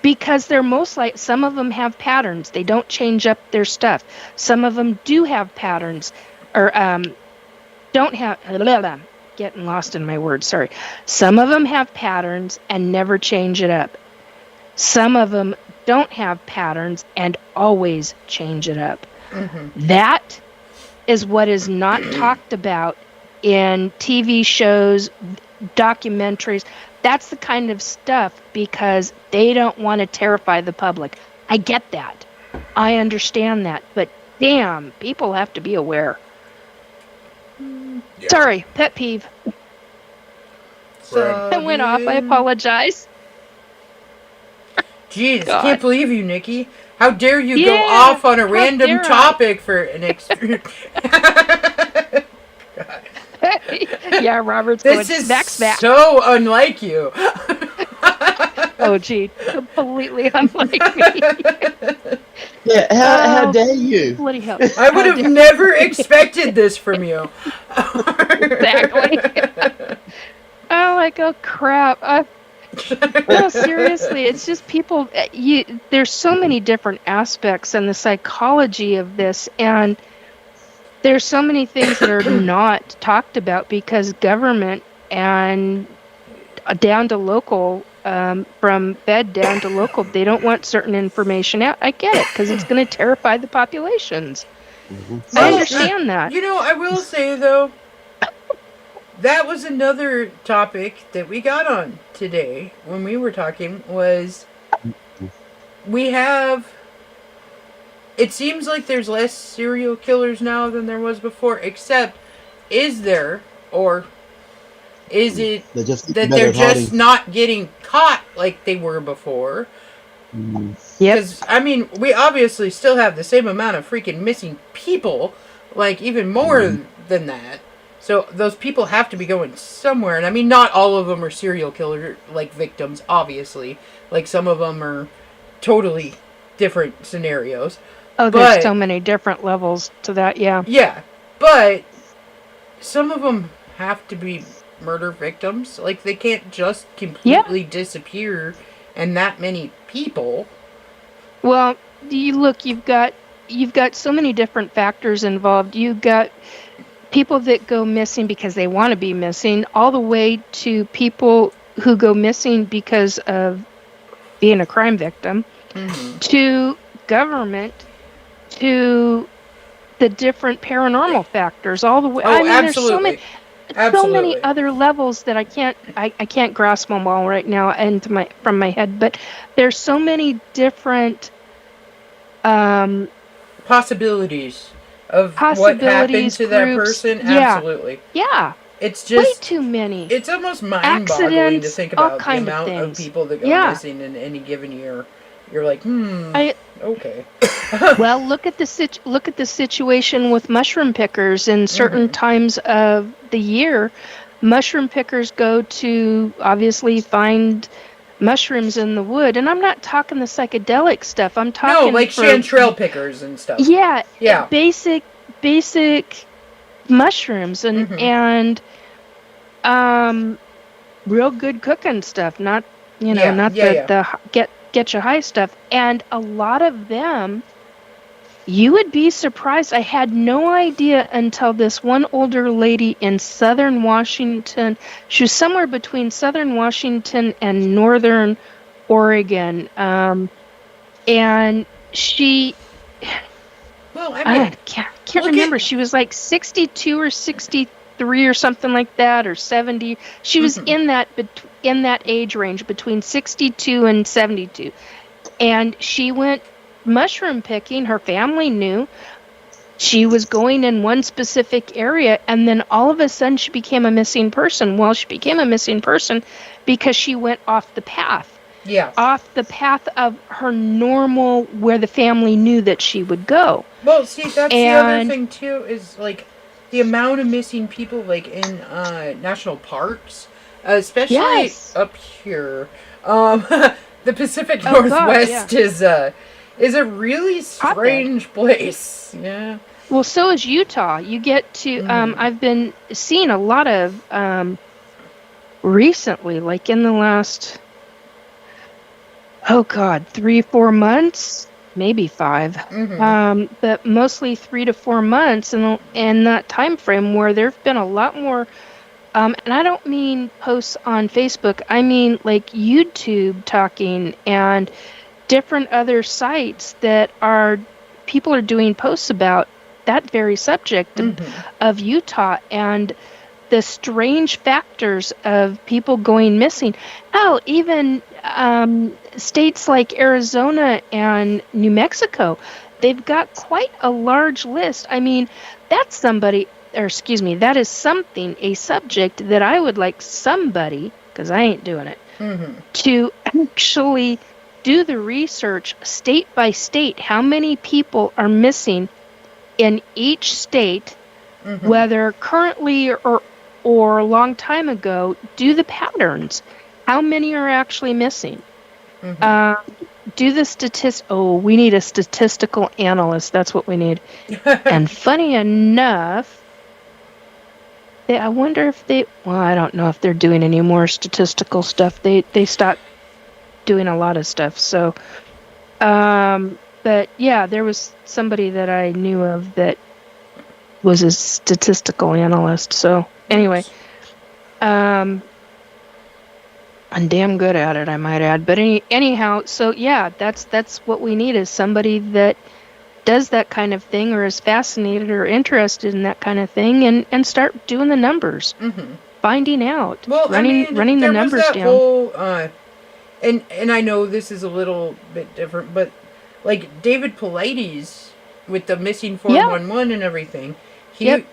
Speaker 5: Because they're most like, some of them have patterns. They don't change up their stuff. Some of them do have patterns, or don't have, getting lost in my words, sorry. Some of them have patterns and never change it up. Some of them don't have patterns and always change it up. Mm-hmm. That is what is not talked about in TV shows, documentaries. That's the kind of stuff, because they don't want to terrify the public. I get that. I understand that. But damn, people have to be aware. Yeah. Sorry, pet peeve.
Speaker 4: So
Speaker 5: I went off. I apologize.
Speaker 4: Jeez, I can't believe you, Nikki. How dare you go off on a random topic for an
Speaker 5: Yeah, Robert's
Speaker 4: this
Speaker 5: going
Speaker 4: is
Speaker 5: smack.
Speaker 4: So unlike you.
Speaker 5: Oh, gee, completely unlike me.
Speaker 6: Yeah, how dare you?
Speaker 5: Bloody hell.
Speaker 4: I would have never expected this from you.
Speaker 5: Exactly. I'm like, oh, crap. No, seriously, it's just people, there's so many different aspects in the psychology of this, and there's so many things that are not talked about because government and down to local, from Fed down to local, they don't want certain information out. I get it, because it's going to terrify the populations. Mm-hmm. I understand that.
Speaker 4: You know, I will say, though, that was another topic that we got on today when we were talking, was we have... It seems like there's less serial killers now than there was before, except, is there, or is it that they're just not getting caught like they were before? Because, I mean, we obviously still have the same amount of freaking missing people, like even more than that. So those people have to be going somewhere. And I mean, not all of them are serial killer like victims, obviously. Like some of them are totally different scenarios.
Speaker 5: Oh, there's so many different levels to that, yeah.
Speaker 4: Yeah, but some of them have to be murder victims. Like, they can't just completely disappear and that many people.
Speaker 5: Well, you've got so many different factors involved. You've got people that go missing because they want to be missing, all the way to people who go missing because of being a crime victim, to government, to the different paranormal factors, all the way.
Speaker 4: Oh,
Speaker 5: Absolutely. There's so many other levels that I can't grasp them all right now from my head. But there's so many different
Speaker 4: possibilities of what happened to that person. Absolutely.
Speaker 5: Yeah.
Speaker 4: It's just
Speaker 5: way too many.
Speaker 4: It's almost mind-boggling to think about the amount of people that go missing in any given year. You're like, okay.
Speaker 5: Well, look at the situation with mushroom pickers. In certain times of the year, mushroom pickers go to obviously find mushrooms in the wood, and I'm not talking the psychedelic stuff. I'm talking
Speaker 4: like chanterelle pickers and stuff.
Speaker 5: Yeah. Basic mushrooms and real good cooking stuff. Not the get you high stuff. And a lot of them, you would be surprised. I had no idea until this one older lady in southern Washington. She was somewhere between southern Washington and northern Oregon. And she... Well, I can't remember. She was like 62 or 63 or something like that, or 70. She was in that age range between 62 and 72. And she went mushroom picking. Her family knew. She was going in one specific area, and then all of a sudden she became a missing person. Well, she became a missing person because she went off the path.
Speaker 4: Yeah.
Speaker 5: Off the path of her normal, where the family knew that she would go.
Speaker 4: Well, see, that's the other thing, too, is, like, the amount of missing people, like, in national parks, especially up here. The Pacific Northwest is a really strange place. Yeah.
Speaker 5: Well, so is Utah. You get to, I've been seeing a lot of, recently, like in the last... 3-4 months, maybe 5, but mostly 3 to 4 months, and in that time frame where there've been a lot more, and I don't mean posts on Facebook, I mean like YouTube talking and different other sites that people are doing posts about that very subject of Utah and the strange factors of people going missing. Oh, even states like Arizona and New Mexico, they've got quite a large list. I mean, that is something, a subject that I would like somebody, because I ain't doing it, to actually do the research state by state, how many people are missing in each state, whether currently or a long time ago, do the patterns. How many are actually missing? Do the we need a statistical analyst. That's what we need. And funny enough, I wonder if I don't know if they're doing any more statistical stuff. They stopped doing a lot of stuff. So, but yeah, there was somebody that I knew of that was a statistical analyst. So anyway, I'm damn good at it, I might add. But anyhow, so yeah, that's what we need, is somebody that does that kind of thing, or is fascinated or interested in that kind of thing, and start doing the numbers, finding out, running the numbers down.
Speaker 4: Whole, and I know this is a little bit different, but like David Paulides with the missing 411 and everything, he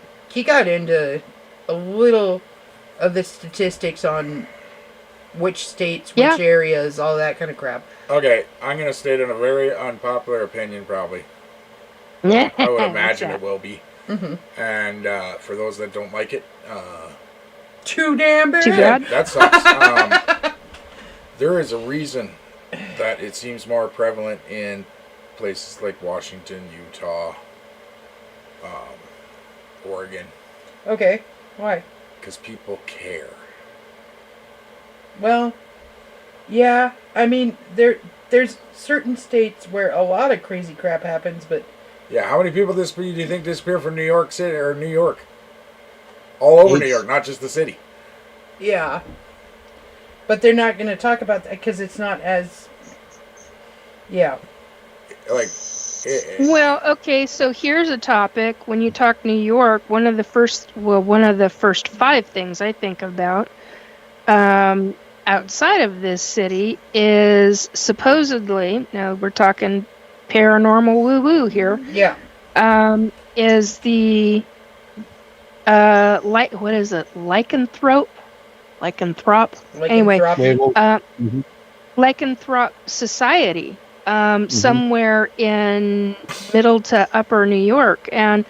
Speaker 4: got into a little of the statistics on which states, which areas, all that kind of crap.
Speaker 3: Okay, I'm going to state in a very unpopular opinion, probably. I would imagine it will be. And for those that don't like it,
Speaker 4: too damn bad.
Speaker 5: Too bad.
Speaker 3: That sucks. There is a reason that it seems more prevalent in places like Washington, Utah, Oregon.
Speaker 4: Okay, why?
Speaker 3: Because people care.
Speaker 4: Well, yeah, I mean, there's certain states where a lot of crazy crap happens, but...
Speaker 3: Yeah, how many people do you think disappear from New York City or New York? all over New York, not just the city.
Speaker 4: Yeah. But they're not going to talk about that because it's not as... Yeah.
Speaker 3: Like...
Speaker 5: Well, okay, so here's a topic. When you talk New York, one of the first 5 things I think about outside of this city is supposedly, now we're talking paranormal woo-woo here.
Speaker 4: Yeah.
Speaker 5: Is the what is it? Lycanthrope? Anyway, Lycanthrope Society. Somewhere in middle to upper New York, and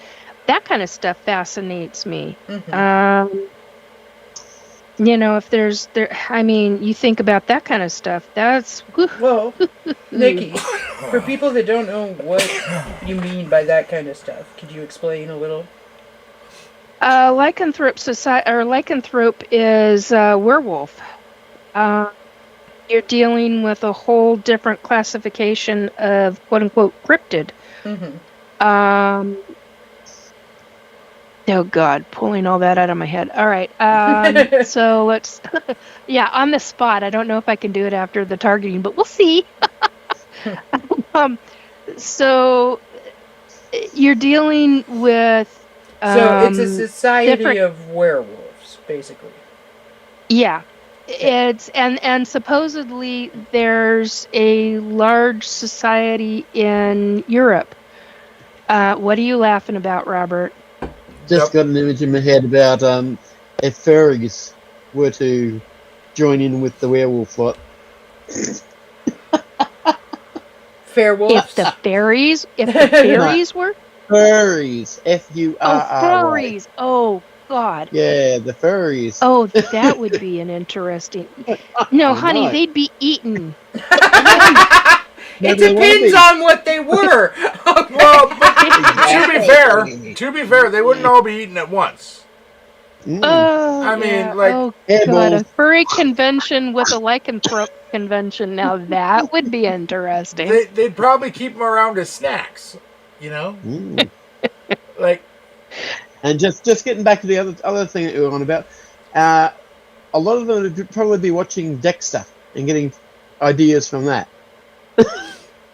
Speaker 5: that kind of stuff fascinates me. You know, if you think about that kind of stuff, that's...
Speaker 4: Well, Nikki, for people that don't know what you mean by that kind of stuff, could you explain a little?
Speaker 5: Lycanthrope Society, or Lycanthrope is werewolf. You're dealing with a whole different classification of quote-unquote cryptid. Oh, God, pulling all that out of my head. All right, so let's... yeah, on the spot. I don't know if I can do it after the targeting, but we'll see. So you're dealing with...
Speaker 4: so it's a society of werewolves, basically.
Speaker 5: Yeah. It's and supposedly there's a large society in Europe. What are you laughing about, Robert?
Speaker 6: Just got an image in my head about if furries were to join in with the werewolf lot.
Speaker 4: Fairwolves?
Speaker 5: If the fairies were?
Speaker 6: Furries. F-U-R-R-Y.
Speaker 5: Oh, furries. Oh, God.
Speaker 6: Yeah, the furries.
Speaker 5: Oh, that would be an interesting... No, honey, they'd be eaten.
Speaker 4: It depends on what they were.
Speaker 3: Well, but to be fair, they wouldn't all be eaten at once.
Speaker 5: Oh,
Speaker 3: I mean,
Speaker 5: yeah.
Speaker 3: like...
Speaker 5: Oh, God, a furry convention with a lycanthrope convention. Now, that would be interesting.
Speaker 3: They'd probably keep them around as snacks, you know? Like...
Speaker 6: And just getting back to the other thing that we were on about, a lot of them would probably be watching Dexter and getting ideas from that.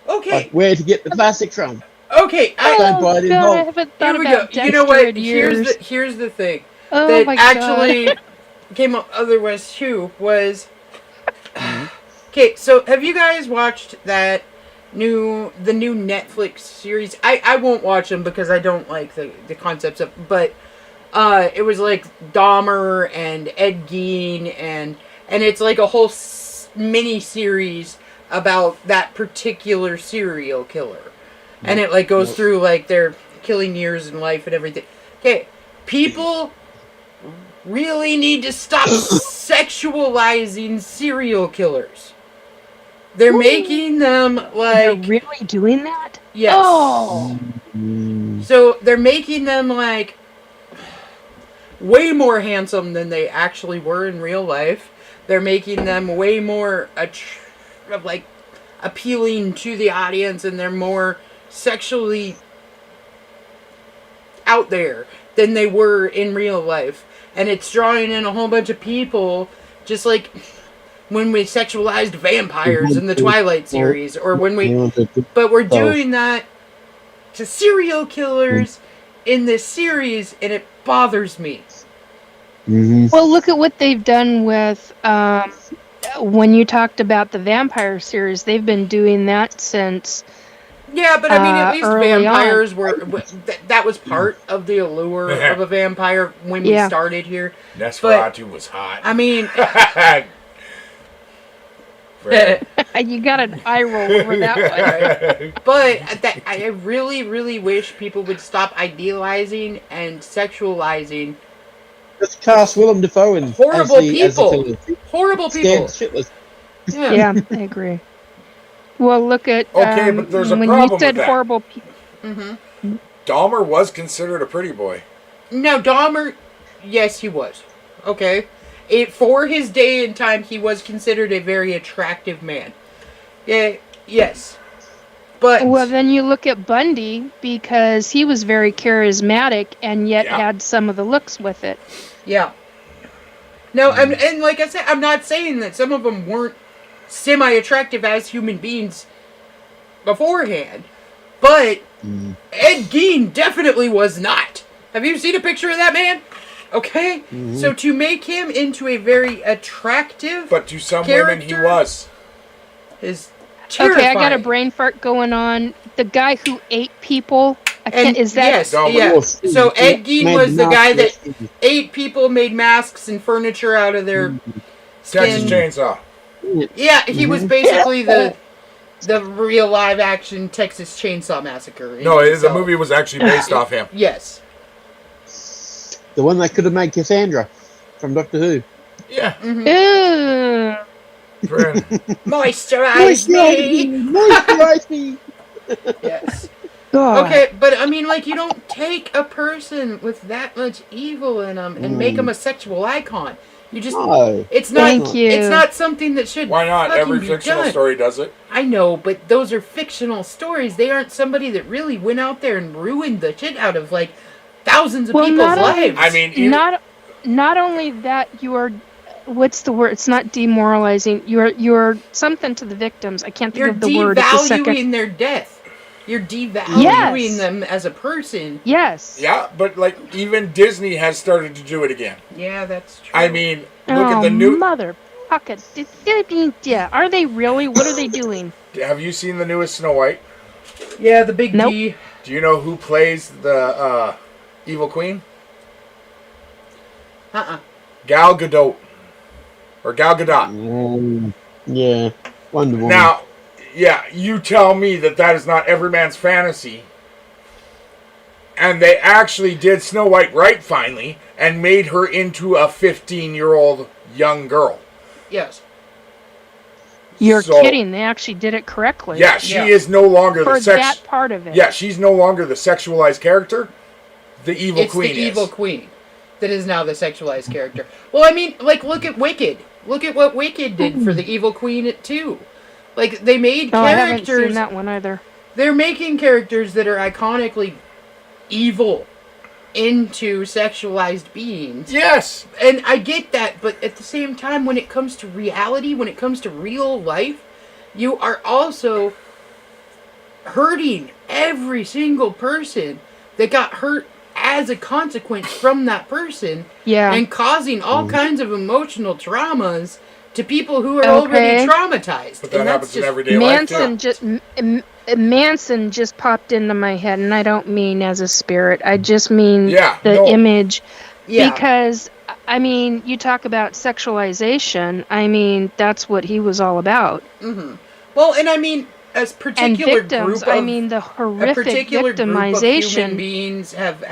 Speaker 4: Okay.
Speaker 6: Like where to get the classic from.
Speaker 4: Okay.
Speaker 5: I haven't thought
Speaker 4: Here we
Speaker 5: about
Speaker 4: go. You know what?
Speaker 5: Dexter in years.
Speaker 4: Here's the thing
Speaker 5: Oh,
Speaker 4: that
Speaker 5: my
Speaker 4: actually
Speaker 5: God.
Speaker 4: came up otherwise too was... Okay, so have you guys watched the new Netflix series? I won't watch them because I don't like the concepts of, but it was like Dahmer and Ed Gein and it's like a whole mini series about that particular serial killer. And it like goes through like their killing years in life and everything. Okay, people really need to stop sexualizing serial killers. They're making them like...
Speaker 5: They're really doing that?
Speaker 4: Yes.
Speaker 5: Oh!
Speaker 4: So they're making them like way more handsome than they actually were in real life. They're making them way more like appealing to the audience, and they're more sexually out there than they were in real life. And it's drawing in a whole bunch of people, just like when we sexualized vampires in the Twilight series, or when we... But we're doing that to serial killers in this series, and it bothers me.
Speaker 5: Well, look at what they've done with... when you talked about the vampire series, they've been doing that since...
Speaker 4: Yeah, but I mean, at least vampires
Speaker 5: on.
Speaker 4: were... That was part of the allure of a vampire when we started here.
Speaker 3: Nosferatu was hot.
Speaker 4: I mean...
Speaker 5: You got an eye roll over that one.
Speaker 4: But I really, really wish people would stop idealizing and sexualizing...
Speaker 6: Just cast Willem Dafoe in
Speaker 4: horrible people. Horrible people.
Speaker 6: Shitless.
Speaker 5: Yeah, I agree. Well, look at
Speaker 3: okay, but there's a
Speaker 5: when
Speaker 3: problem
Speaker 5: you said
Speaker 3: with that.
Speaker 5: horrible people.
Speaker 3: Dahmer was considered a pretty boy.
Speaker 4: No, Dahmer, yes, he was. Okay, for his day and time, he was considered a very attractive man. Yeah, yes. But
Speaker 5: Well, then you look at Bundy, because he was very charismatic and yet had some of the looks with it.
Speaker 4: yeah. No, and like I said, I'm not saying that some of them weren't semi-attractive as human beings beforehand, but Ed Gein definitely was not. Have you seen a picture of that man? Okay, so to make him into a very attractive,
Speaker 3: But to some
Speaker 4: character
Speaker 3: women, he was.
Speaker 4: is terrifying.
Speaker 5: Okay, I got a brain fart going on. The guy who ate people. Is that?
Speaker 4: Yes,
Speaker 3: No,
Speaker 4: yeah.
Speaker 6: but-
Speaker 4: So Ed Gein
Speaker 6: Made
Speaker 4: was the guy that
Speaker 6: masks.
Speaker 4: ate people, made masks and furniture out of their
Speaker 3: Texas
Speaker 4: skin.
Speaker 3: Chainsaw.
Speaker 4: Yeah, he was basically the real live action Texas Chainsaw Massacre.
Speaker 3: No, the
Speaker 4: So,
Speaker 3: movie was actually based off him.
Speaker 4: Yes.
Speaker 6: The one that could have made Cassandra from Doctor Who.
Speaker 3: Yeah.
Speaker 5: Ew.
Speaker 3: Friend.
Speaker 4: Moisturize me.
Speaker 6: Moisturize me.
Speaker 4: Yes.
Speaker 5: God.
Speaker 4: Okay, but I mean, like, you don't take a person with that much evil in them and make them a sexual icon. You just,
Speaker 6: No.
Speaker 4: it's not,
Speaker 5: Thank you.
Speaker 4: it's not something that should.
Speaker 3: Why not?
Speaker 4: fucking
Speaker 3: Every
Speaker 4: be
Speaker 3: fictional
Speaker 4: done.
Speaker 3: story does it.
Speaker 4: I know, but those are fictional stories. They aren't somebody that really went out there and ruined the shit out of like thousands of
Speaker 5: Well,
Speaker 4: people's
Speaker 5: not only-
Speaker 4: lives.
Speaker 3: I mean, you,
Speaker 5: Not only that, you are. What's the word? It's not demoralizing. You're something to the victims. I can't think
Speaker 4: you're
Speaker 5: of the word at the second.
Speaker 4: devaluing their death. You're devaluing them as a person.
Speaker 5: Yes.
Speaker 3: yeah, but like even Disney has started to do it again.
Speaker 4: Yeah, that's true.
Speaker 3: I mean, look at the new.
Speaker 5: motherfucker. Yeah, are they really? What are they doing?
Speaker 3: Have you seen the newest Snow White?
Speaker 4: yeah, the big
Speaker 5: Nope.
Speaker 4: D.
Speaker 3: Do you know who plays the evil queen? Gal Gadot. Or Gal Gadot.
Speaker 6: Yeah. Wonder Woman.
Speaker 3: Now, yeah, you tell me that that is not every man's fantasy. And they actually did Snow White right finally and made her into a 15-year-old young girl.
Speaker 4: Yes.
Speaker 5: You're
Speaker 3: So-
Speaker 5: kidding. They actually did it correctly.
Speaker 3: Yeah, she
Speaker 4: Yeah.
Speaker 3: is no longer
Speaker 5: For
Speaker 3: the sex.
Speaker 5: that part of it.
Speaker 3: Yeah, she's no longer the sexualized character. The evil
Speaker 4: It's
Speaker 3: queen
Speaker 4: the evil
Speaker 3: is.
Speaker 4: queen that is now the sexualized character. Well, I mean, like, look at Wicked. Look at what Wicked did for the evil queen too. Like, they made
Speaker 5: No, I haven't seen
Speaker 4: characters.
Speaker 5: that one either.
Speaker 4: They're making characters that are iconically evil into sexualized beings.
Speaker 3: Yes.
Speaker 4: And I get that, but at the same time, when it comes to reality, when it comes to real life, you are also hurting every single person that got hurt as a consequence from that person,
Speaker 5: Yeah.
Speaker 4: and causing all kinds of emotional traumas to people who are already
Speaker 5: Okay.
Speaker 4: traumatized.
Speaker 3: But that
Speaker 4: and
Speaker 3: happens
Speaker 4: that's
Speaker 3: in everyday life
Speaker 5: Manson
Speaker 3: too.
Speaker 5: just Manson just popped into my head, and I don't mean as a spirit. I just mean
Speaker 3: Yeah,
Speaker 5: the
Speaker 3: no.
Speaker 5: image.
Speaker 4: Yeah.
Speaker 5: Because I mean, you talk about sexualization. I mean, that's what he was all about.
Speaker 4: Well, and I mean, as
Speaker 5: And
Speaker 4: particular
Speaker 5: victims.
Speaker 4: group of
Speaker 5: I mean, the
Speaker 4: a
Speaker 5: horrific
Speaker 4: particular group of human
Speaker 5: victimization.
Speaker 4: beings have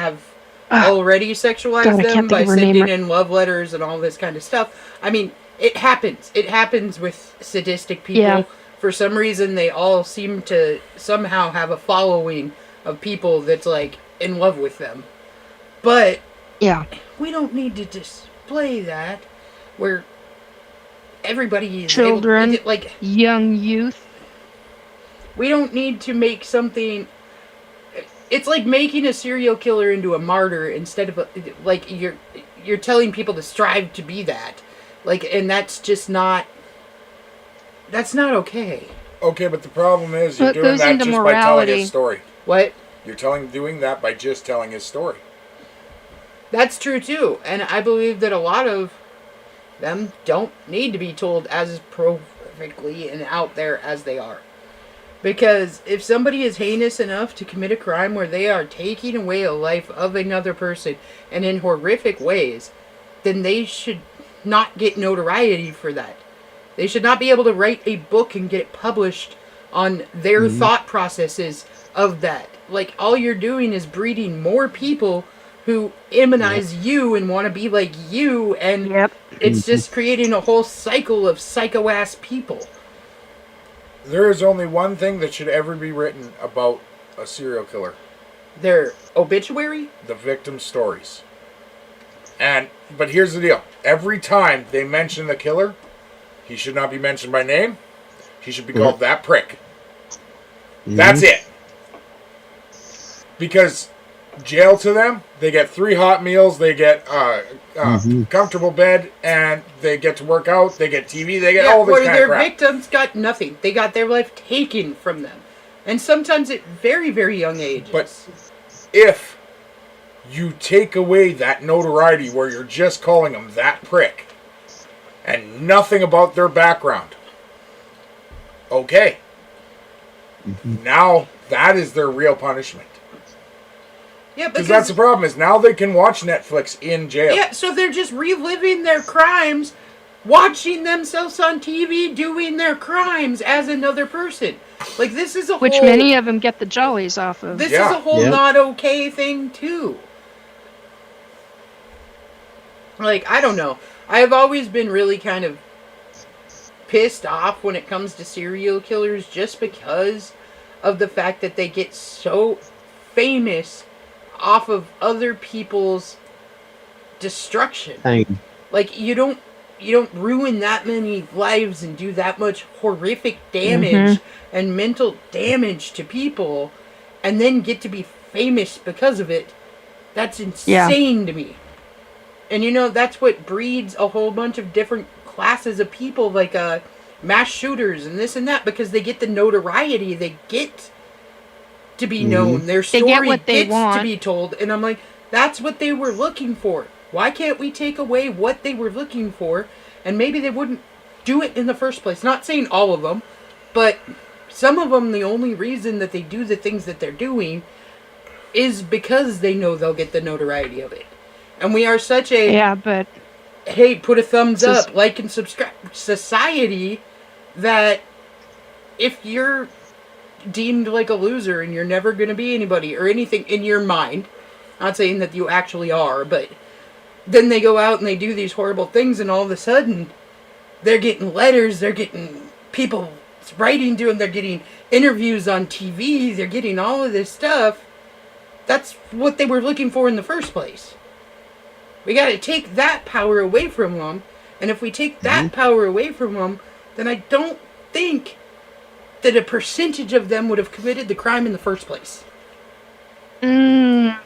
Speaker 4: already sexualized
Speaker 5: God, I
Speaker 4: them
Speaker 5: can't think
Speaker 4: by
Speaker 5: of her name
Speaker 4: sending
Speaker 5: right-
Speaker 4: in love letters and all this kind of stuff. I mean, it happens. It happens with sadistic people.
Speaker 5: Yeah.
Speaker 4: For some reason, they all seem to somehow have a following of people that's like in love with them. But
Speaker 5: Yeah.
Speaker 4: we don't need to display that where everybody is
Speaker 5: Children.
Speaker 4: able, like,
Speaker 5: Young youth.
Speaker 4: we don't need to make something. It's like making a serial killer into a martyr instead of like you're telling people to strive to be that, like, and that's just not. That's not okay.
Speaker 3: Okay, but the problem is you're
Speaker 5: Well, it
Speaker 3: doing
Speaker 5: goes
Speaker 3: that
Speaker 5: into
Speaker 3: just by telling
Speaker 5: morality.
Speaker 3: his story.
Speaker 4: What?
Speaker 3: You're doing that by just telling his story.
Speaker 4: That's true too, and I believe that a lot of them don't need to be told as perfectly and out there as they are. Because if somebody is heinous enough to commit a crime where they are taking away a life of another person and in horrific ways, then they should not get notoriety for that. They should not be able to write a book and get it published on their thought processes of that. Like, all you're doing is breeding more people who immunize you and want to be like you, and
Speaker 5: Yep.
Speaker 4: it's just creating a whole cycle of psycho-ass people.
Speaker 3: There is only one thing that should ever be written about a serial killer.
Speaker 4: Their obituary?
Speaker 3: The victim stories. But here's the deal. Every time they mention the killer, he should not be mentioned by name. He should be called that prick. That's it. Because jail to them, they get 3 hot meals, they get comfortable bed, and they get to work out, they get TV, they get all this kind of
Speaker 4: their
Speaker 3: crap.
Speaker 4: victims got nothing. They got their life taken from them. And sometimes at very, very young ages.
Speaker 3: But if you take away that notoriety where you're just calling them that prick and nothing about their background, okay. Now that is their real punishment.
Speaker 4: Yeah,
Speaker 3: because that's the problem, is now they can watch Netflix in jail.
Speaker 4: Yeah, so they're just reliving their crimes, watching themselves on TV doing their crimes as another person. Like, this is a
Speaker 5: Which many of them get the jollies off of.
Speaker 4: This is a whole not okay thing, too. Like, I don't know. I have always been really kind of pissed off when it comes to serial killers just because of the fact that they get so famous off of other people's destruction.
Speaker 6: Pain.
Speaker 4: Like, you don't ruin that many lives and do that much horrific damage and mental damage to people and then get to be famous because of it. That's insane to me. And that's what breeds a whole bunch of different classes of people, like mass shooters and this and that, because they get the notoriety, they get to be known, their story gets to be told, and I'm like, that's what they were looking for. Why can't we take away what they were looking for, and maybe they wouldn't do it in the first place? Not saying all of them, but some of them, the only reason that they do the things that they're doing is because they know they'll get the notoriety of it. And we are such a hey, put a thumbs up, like and subscribe society that if you're deemed like a loser and you're never going to be anybody or anything in your mind, not saying that you actually are, but then they go out and they do these horrible things, and all of a sudden they're getting letters, they're getting people writing to them, they're getting interviews on TV, they're getting all of this stuff. That's what they were looking for in the first place. We got to take that power away from them, and if we take that power away from them, then I don't think that a percentage of them would have committed the crime in the first place.
Speaker 5: Tend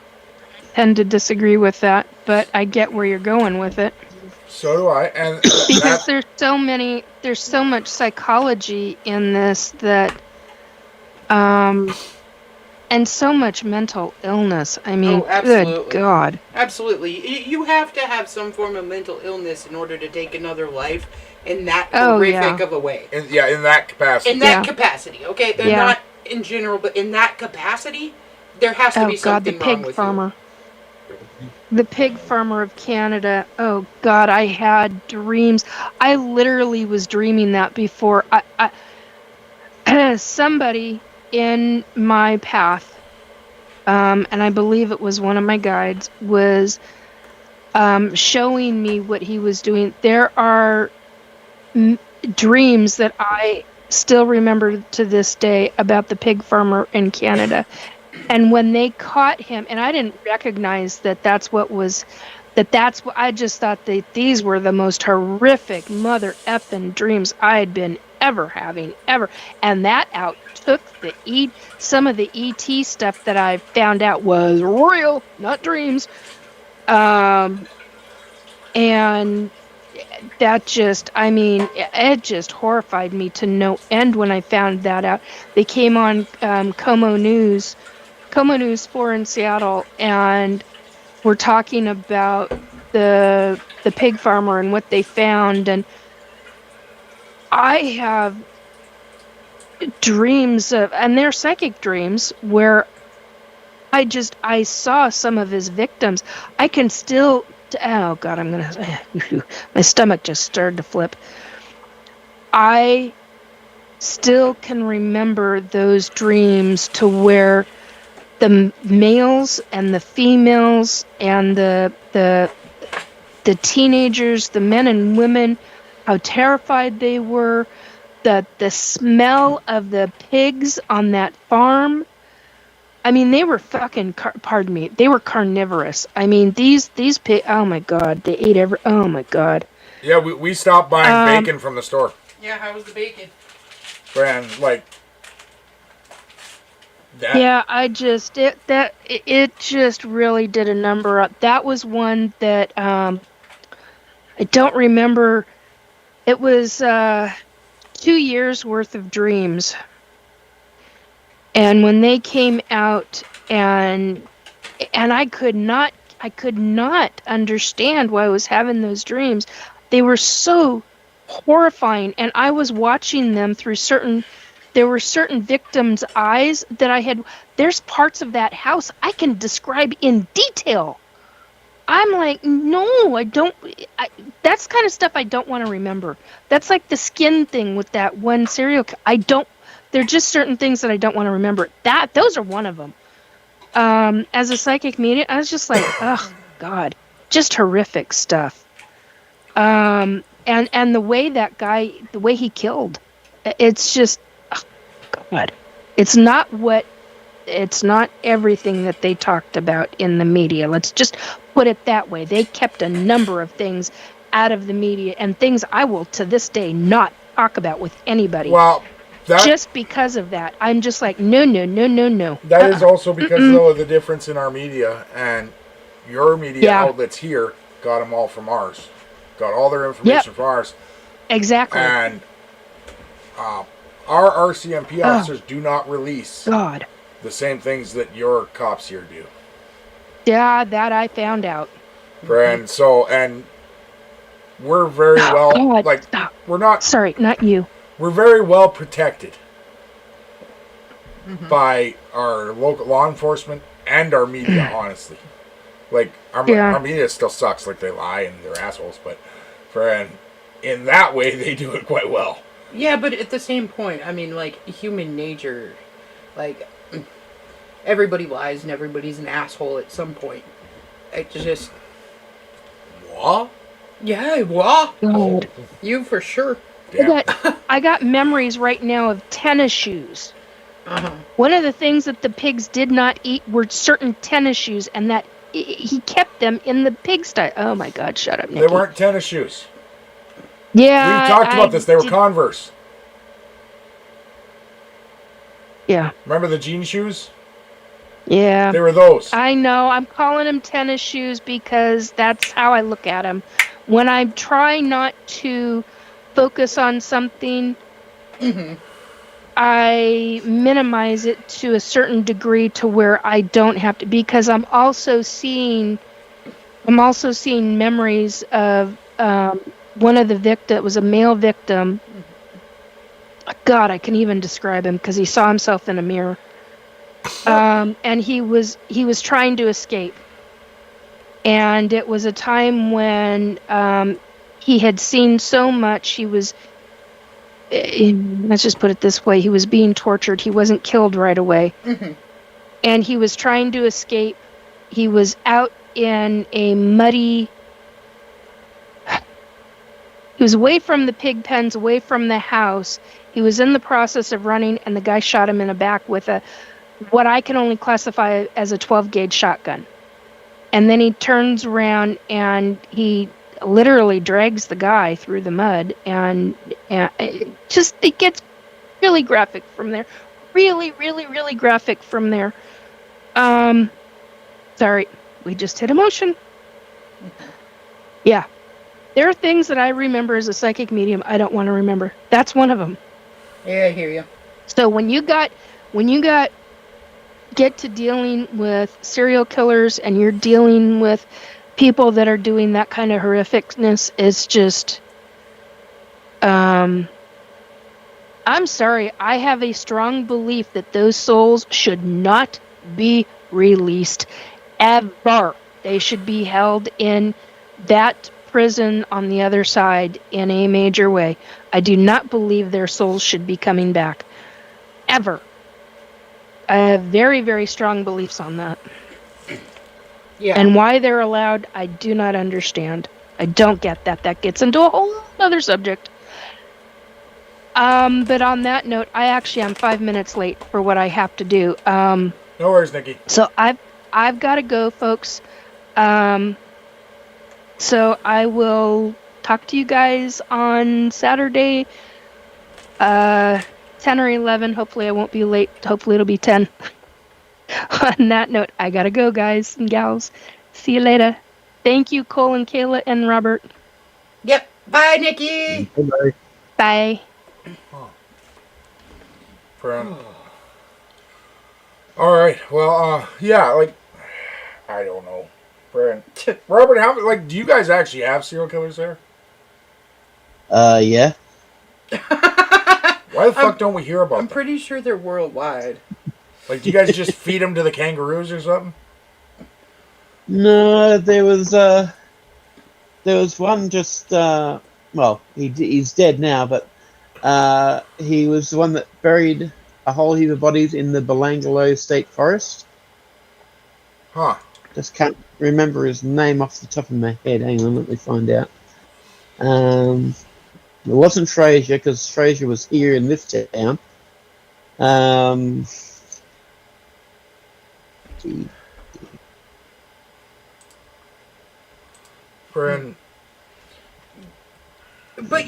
Speaker 5: to disagree with that, but I get where you're going with it.
Speaker 3: So do I, and
Speaker 5: because there's so much psychology in this that, and so much mental illness. I mean, good God.
Speaker 4: Absolutely. You have to have some form of mental illness in order to take another life in that horrific of a way.
Speaker 3: In that capacity.
Speaker 4: In that capacity, okay? They're not in general, but in that capacity, there has to be something wrong with you.
Speaker 5: The pig farmer of Canada. Oh God, I had dreams. I literally was dreaming that before. Somebody in my path, and I believe it was one of my guides, was showing me what he was doing. There are dreams that I still remember to this day about the pig farmer in Canada. And when they caught him, and I didn't recognize that I just thought that these were the most horrific mother effing dreams I had been ever having, ever. And that outtook some of the ET stuff that I found out was real, not dreams. And that just, it just horrified me to no end when I found that out. They came on Como News 4 in Seattle, and we're talking about the pig farmer and what they found. And I have dreams and they're psychic dreams, where I saw some of his victims. I can still, oh God, my stomach just started to flip. I still can remember those dreams, to where the males and the females and the teenagers, the men and women, how terrified they were, the smell of the pigs on that farm. I mean, they were fucking, they were carnivorous. I mean, these pigs, oh my God, they ate oh my God.
Speaker 3: Yeah, we stopped buying bacon from the store.
Speaker 4: Yeah, how was the bacon?
Speaker 3: And, like,
Speaker 5: Yeah, it just really did a number up. That was one that I don't remember. It was 2 years worth of dreams, and when they came out, and I could not understand why I was having those dreams. They were so horrifying, and I was watching them through there were certain victims' eyes that there's parts of that house I can describe in detail. I'm like, no, I don't. That's kind of stuff I don't want to remember. That's like the skin thing with that one serial. There are just certain things that I don't want to remember. Those are one of them. As a psychic medium, I was just like, oh God, just horrific stuff. And the way that guy, the way he killed, it's just, oh God, it's not everything that they talked about in the media. Let's just put it that way. They kept a number of things out of the media, and things I will to this day not talk about with anybody.
Speaker 3: Well,
Speaker 5: just because of that, I'm just like, no.
Speaker 3: That is also because of the difference in our media, and your media outlets here got them all from ours. Got all their information from ours.
Speaker 5: Exactly.
Speaker 3: And our RCMP officers do not release the same things that your cops here do.
Speaker 5: Yeah, that I found out.
Speaker 3: And so, and we're very we're not...
Speaker 5: Sorry, not you.
Speaker 3: We're very well protected by our local law enforcement and our media, honestly. Like, our media still sucks, like they lie and they're assholes, but in that way, they do it quite well.
Speaker 4: Yeah, but at the same point, I mean, like, human nature, like, everybody lies and everybody's an asshole at some point. It just...
Speaker 3: What?
Speaker 4: Yeah, what?
Speaker 5: God.
Speaker 4: You for sure.
Speaker 3: Yeah.
Speaker 5: I got memories right now of tennis shoes. One of the things that the pigs did not eat were certain tennis shoes, and that he kept them in the pigsty. Oh my God, shut up, Nikki.
Speaker 3: They weren't tennis shoes.
Speaker 5: Yeah.
Speaker 3: We talked about this. They were Converse.
Speaker 5: Yeah.
Speaker 3: Remember the jean shoes?
Speaker 5: Yeah.
Speaker 3: They were those.
Speaker 5: I know. I'm calling them tennis shoes because that's how I look at them. When I try not to focus on something, I minimize it to a certain degree to where I don't have to, because I'm also seeing memories of one of the victims was a male victim. God, I can even describe him because he saw himself in a mirror, and he was trying to escape, and it was a time when he had seen so much. He was, let's just put it this way, he was being tortured. He wasn't killed right away. And he was trying to escape. He was out in a muddy... He was away from the pig pens, away from the house. He was in the process of running, and the guy shot him in the back with what I can only classify as a 12-gauge shotgun. And then he turns around and he literally drags the guy through the mud, and it gets really graphic from there. Really, really, really graphic from there. Sorry, we just hit emotion. Yeah. There are things that I remember as a psychic medium I don't want to remember. That's one of them.
Speaker 4: Yeah, I hear you.
Speaker 5: So when you get to dealing with serial killers and you're dealing with people that are doing that kind of horrificness, it's just, I'm sorry, I have a strong belief that those souls should not be released ever. They should be held in that prison on the other side in a major way. I do not believe their souls should be coming back. Ever. I have very, very strong beliefs on that.
Speaker 4: Yeah.
Speaker 5: And why they're allowed, I do not understand. I don't get that. That gets into a whole other subject. But on that note, I actually am 5 minutes late for what I have to do.
Speaker 3: No worries, Nikki.
Speaker 5: So I've got to go, folks. So I will talk to you guys on Saturday, 10 or 11. Hopefully I won't be late. Hopefully it'll be 10. On that note, I gotta go, guys and gals. See you later. Thank you, Cole and Kayla and Robert.
Speaker 4: Yep. Bye, Nikki.
Speaker 6: Hello.
Speaker 5: Bye.
Speaker 3: Friend. All right. Well, yeah. Like, I don't know, Friend. Robert, do you guys actually have serial killers there?
Speaker 6: Yeah.
Speaker 3: Why the fuck don't we hear about
Speaker 4: I'm
Speaker 3: them?
Speaker 4: pretty sure they're worldwide.
Speaker 3: Like, do you guys just feed them to the kangaroos or something?
Speaker 6: No, there was one just well, he's dead now, but he was the one that buried a whole heap of bodies in the Belangolo State Forest.
Speaker 3: Huh.
Speaker 6: Just can't remember his name off the top of my head. Hang on, let me find out. It wasn't Fraser, because Fraser was here in this town.
Speaker 3: Friend.
Speaker 4: But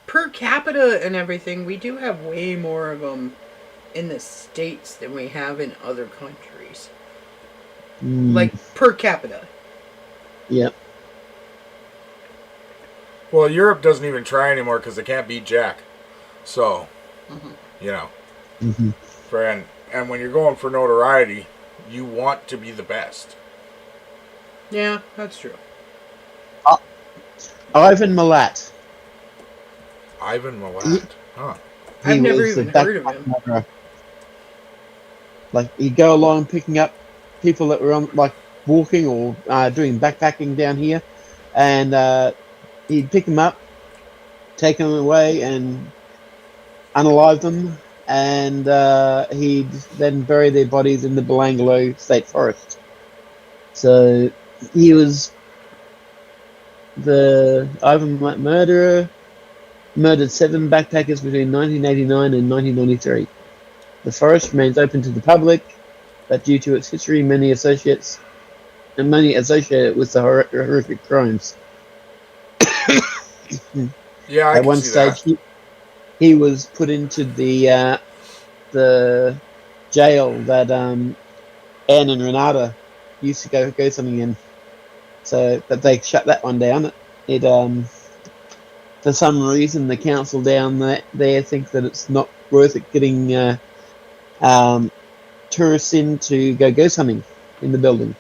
Speaker 4: per capita and everything, we do have way more of them in the States than we have in other countries. Like, per capita.
Speaker 6: Yep.
Speaker 3: Well, Europe doesn't even try anymore because they can't beat Jack. So, Friend. And when you're going for notoriety, you want to be the best.
Speaker 4: Yeah, that's true.
Speaker 6: Ivan Milat.
Speaker 3: Ivan Milat. Huh.
Speaker 4: I've
Speaker 6: He
Speaker 4: never
Speaker 6: was the
Speaker 4: even heard of
Speaker 6: backpack
Speaker 4: him.
Speaker 6: murderer. Like, he'd go along picking up people that were on, like, walking or doing backpacking down here, and he'd pick them up, take them away, and unalive them, and he'd then bury their bodies in the Belangolo State Forest. So he was the Ivan Milat murderer. Murdered 7 backpackers between 1989 and 1993. The forest remains open to the public, but due to its history, many associate it with the horrific crimes.
Speaker 3: Yeah, I
Speaker 6: At
Speaker 3: can
Speaker 6: one
Speaker 3: see
Speaker 6: stage,
Speaker 3: that.
Speaker 6: he was put into the jail that Anne and Renata used to go something in. So, but they shut that one down. It for some reason, the council down there think that it's not worth it getting tourists in to go ghost hunting in the building.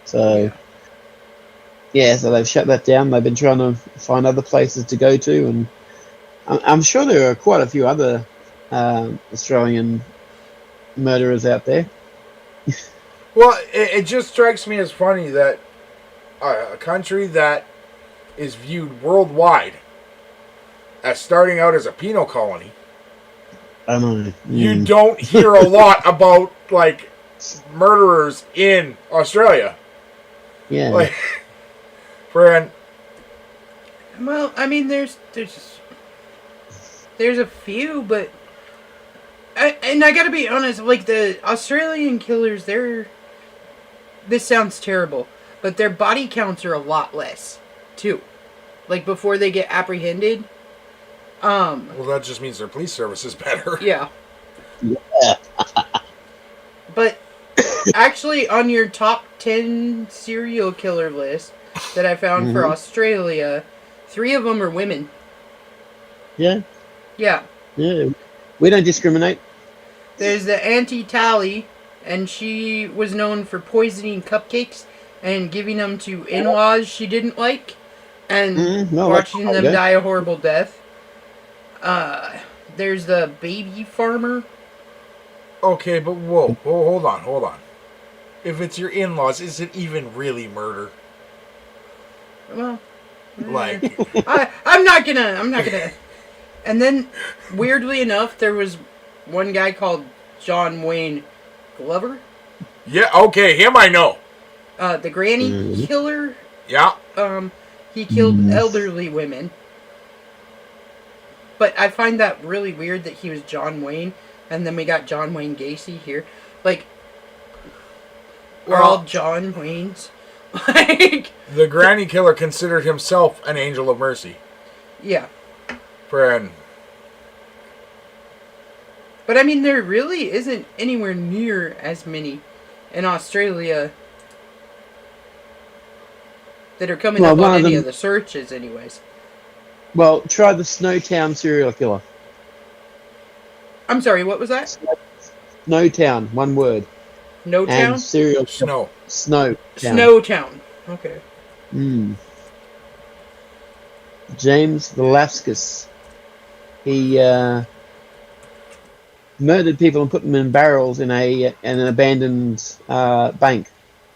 Speaker 6: So, so they've shut that down. They've been trying to find other places to go to, and I'm sure there are quite a few other Australian murderers out there.
Speaker 3: Well, it just strikes me as funny that a country that is viewed worldwide as starting out as a penal colony,
Speaker 6: I know.
Speaker 3: you don't hear a lot about, like, murderers in Australia.
Speaker 6: Yeah.
Speaker 3: Like, friend.
Speaker 4: Well, I mean, there's a few, but I gotta be honest, like, the Australian killers, this sounds terrible, but their body counts are a lot less, too. Like, before they get apprehended.
Speaker 3: Well, that just means their police service is better.
Speaker 4: Yeah. But actually, on your top 10 serial killer list that I found for Australia, 3 of them are women.
Speaker 6: Yeah.
Speaker 4: Yeah.
Speaker 6: Yeah. We don't discriminate.
Speaker 4: There's the Auntie Tally, and she was known for poisoning cupcakes and giving them to in-laws she didn't like, and watching them die a horrible death. There's the baby farmer.
Speaker 3: Okay, but whoa, hold on. If it's your in-laws, is it even really murder?
Speaker 4: Well,
Speaker 3: Like,
Speaker 4: I'm not gonna. And then, weirdly enough, there was one guy called John Wayne Glover.
Speaker 3: yeah, okay, him I know.
Speaker 4: The granny killer.
Speaker 3: Yeah.
Speaker 4: He killed elderly women. But I find that really weird that he was John Wayne, and then we got John Wayne Gacy here. Like, we're all John Waynes. Like,
Speaker 3: The granny killer considered himself an angel of mercy.
Speaker 4: yeah.
Speaker 3: Friend.
Speaker 4: But I mean, there really isn't anywhere near as many in Australia that are coming up on any of the searches anyways.
Speaker 6: Well, try the Snowtown serial killer.
Speaker 4: I'm sorry, what was that?
Speaker 6: Snowtown, one word.
Speaker 4: No
Speaker 6: And
Speaker 4: Town?
Speaker 6: serial
Speaker 3: Snow.
Speaker 6: Snowtown.
Speaker 4: Snowtown. Okay.
Speaker 6: James Velasquez. He murdered people and put them in barrels in an abandoned bank.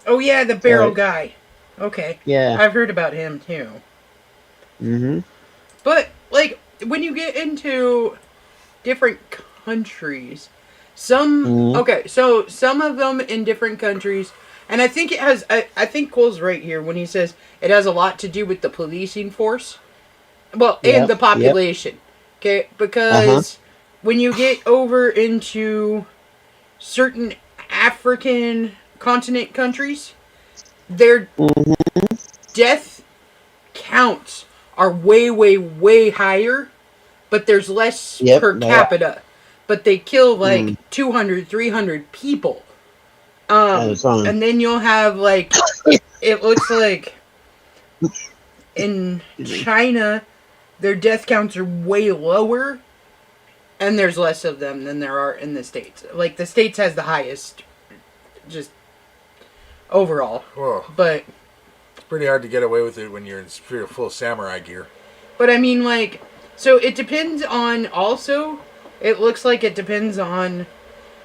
Speaker 4: Oh yeah, the barrel guy. Okay.
Speaker 6: Yeah.
Speaker 4: I've heard about him too. But like when you get into different countries, some of them in different countries, and I think it has. I think Cole's right here when he says it has a lot to do with the policing force. Well, and the population. Okay, because when you get over into certain African continent countries, their death counts are way, way, way higher, but there's less per capita. But they kill like 200, 300 people. And then you'll have like, it looks like in China, their death counts are way lower, and there's less of them than there are in the States. Like, the States has the highest, just overall.
Speaker 3: Whoa.
Speaker 4: But
Speaker 3: it's pretty hard to get away with it when you're in full samurai gear.
Speaker 4: But I mean, like, so it depends on also, it looks like it depends on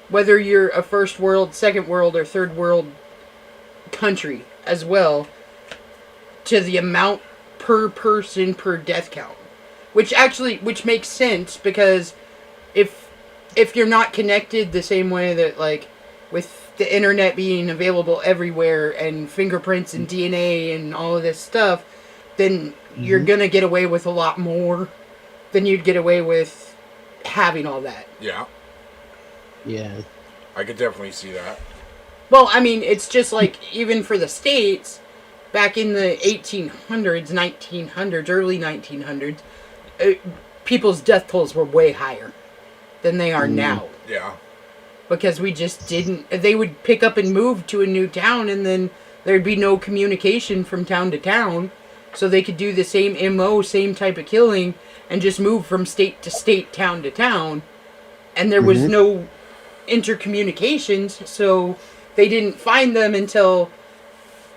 Speaker 4: whether you're a first world, second world, or third world country as well, to the amount per person per death count. Which makes sense, because if you're not connected the same way that, like, with the internet being available everywhere and fingerprints and DNA and all of this stuff, then you're gonna get away with a lot more than you'd get away with having all that.
Speaker 3: Yeah.
Speaker 6: Yeah.
Speaker 3: I could definitely see that.
Speaker 4: Well, I mean, it's just like, even for the States, back in the 1800s, 1900s, early 1900s, people's death tolls were way higher than they are now.
Speaker 3: Yeah.
Speaker 4: Because we just didn't... They would pick up and move to a new town, and then there'd be no communication from town to town. So they could do the same MO, same type of killing, and just move from state to state, town to town. And there was no intercommunications, so they didn't find them until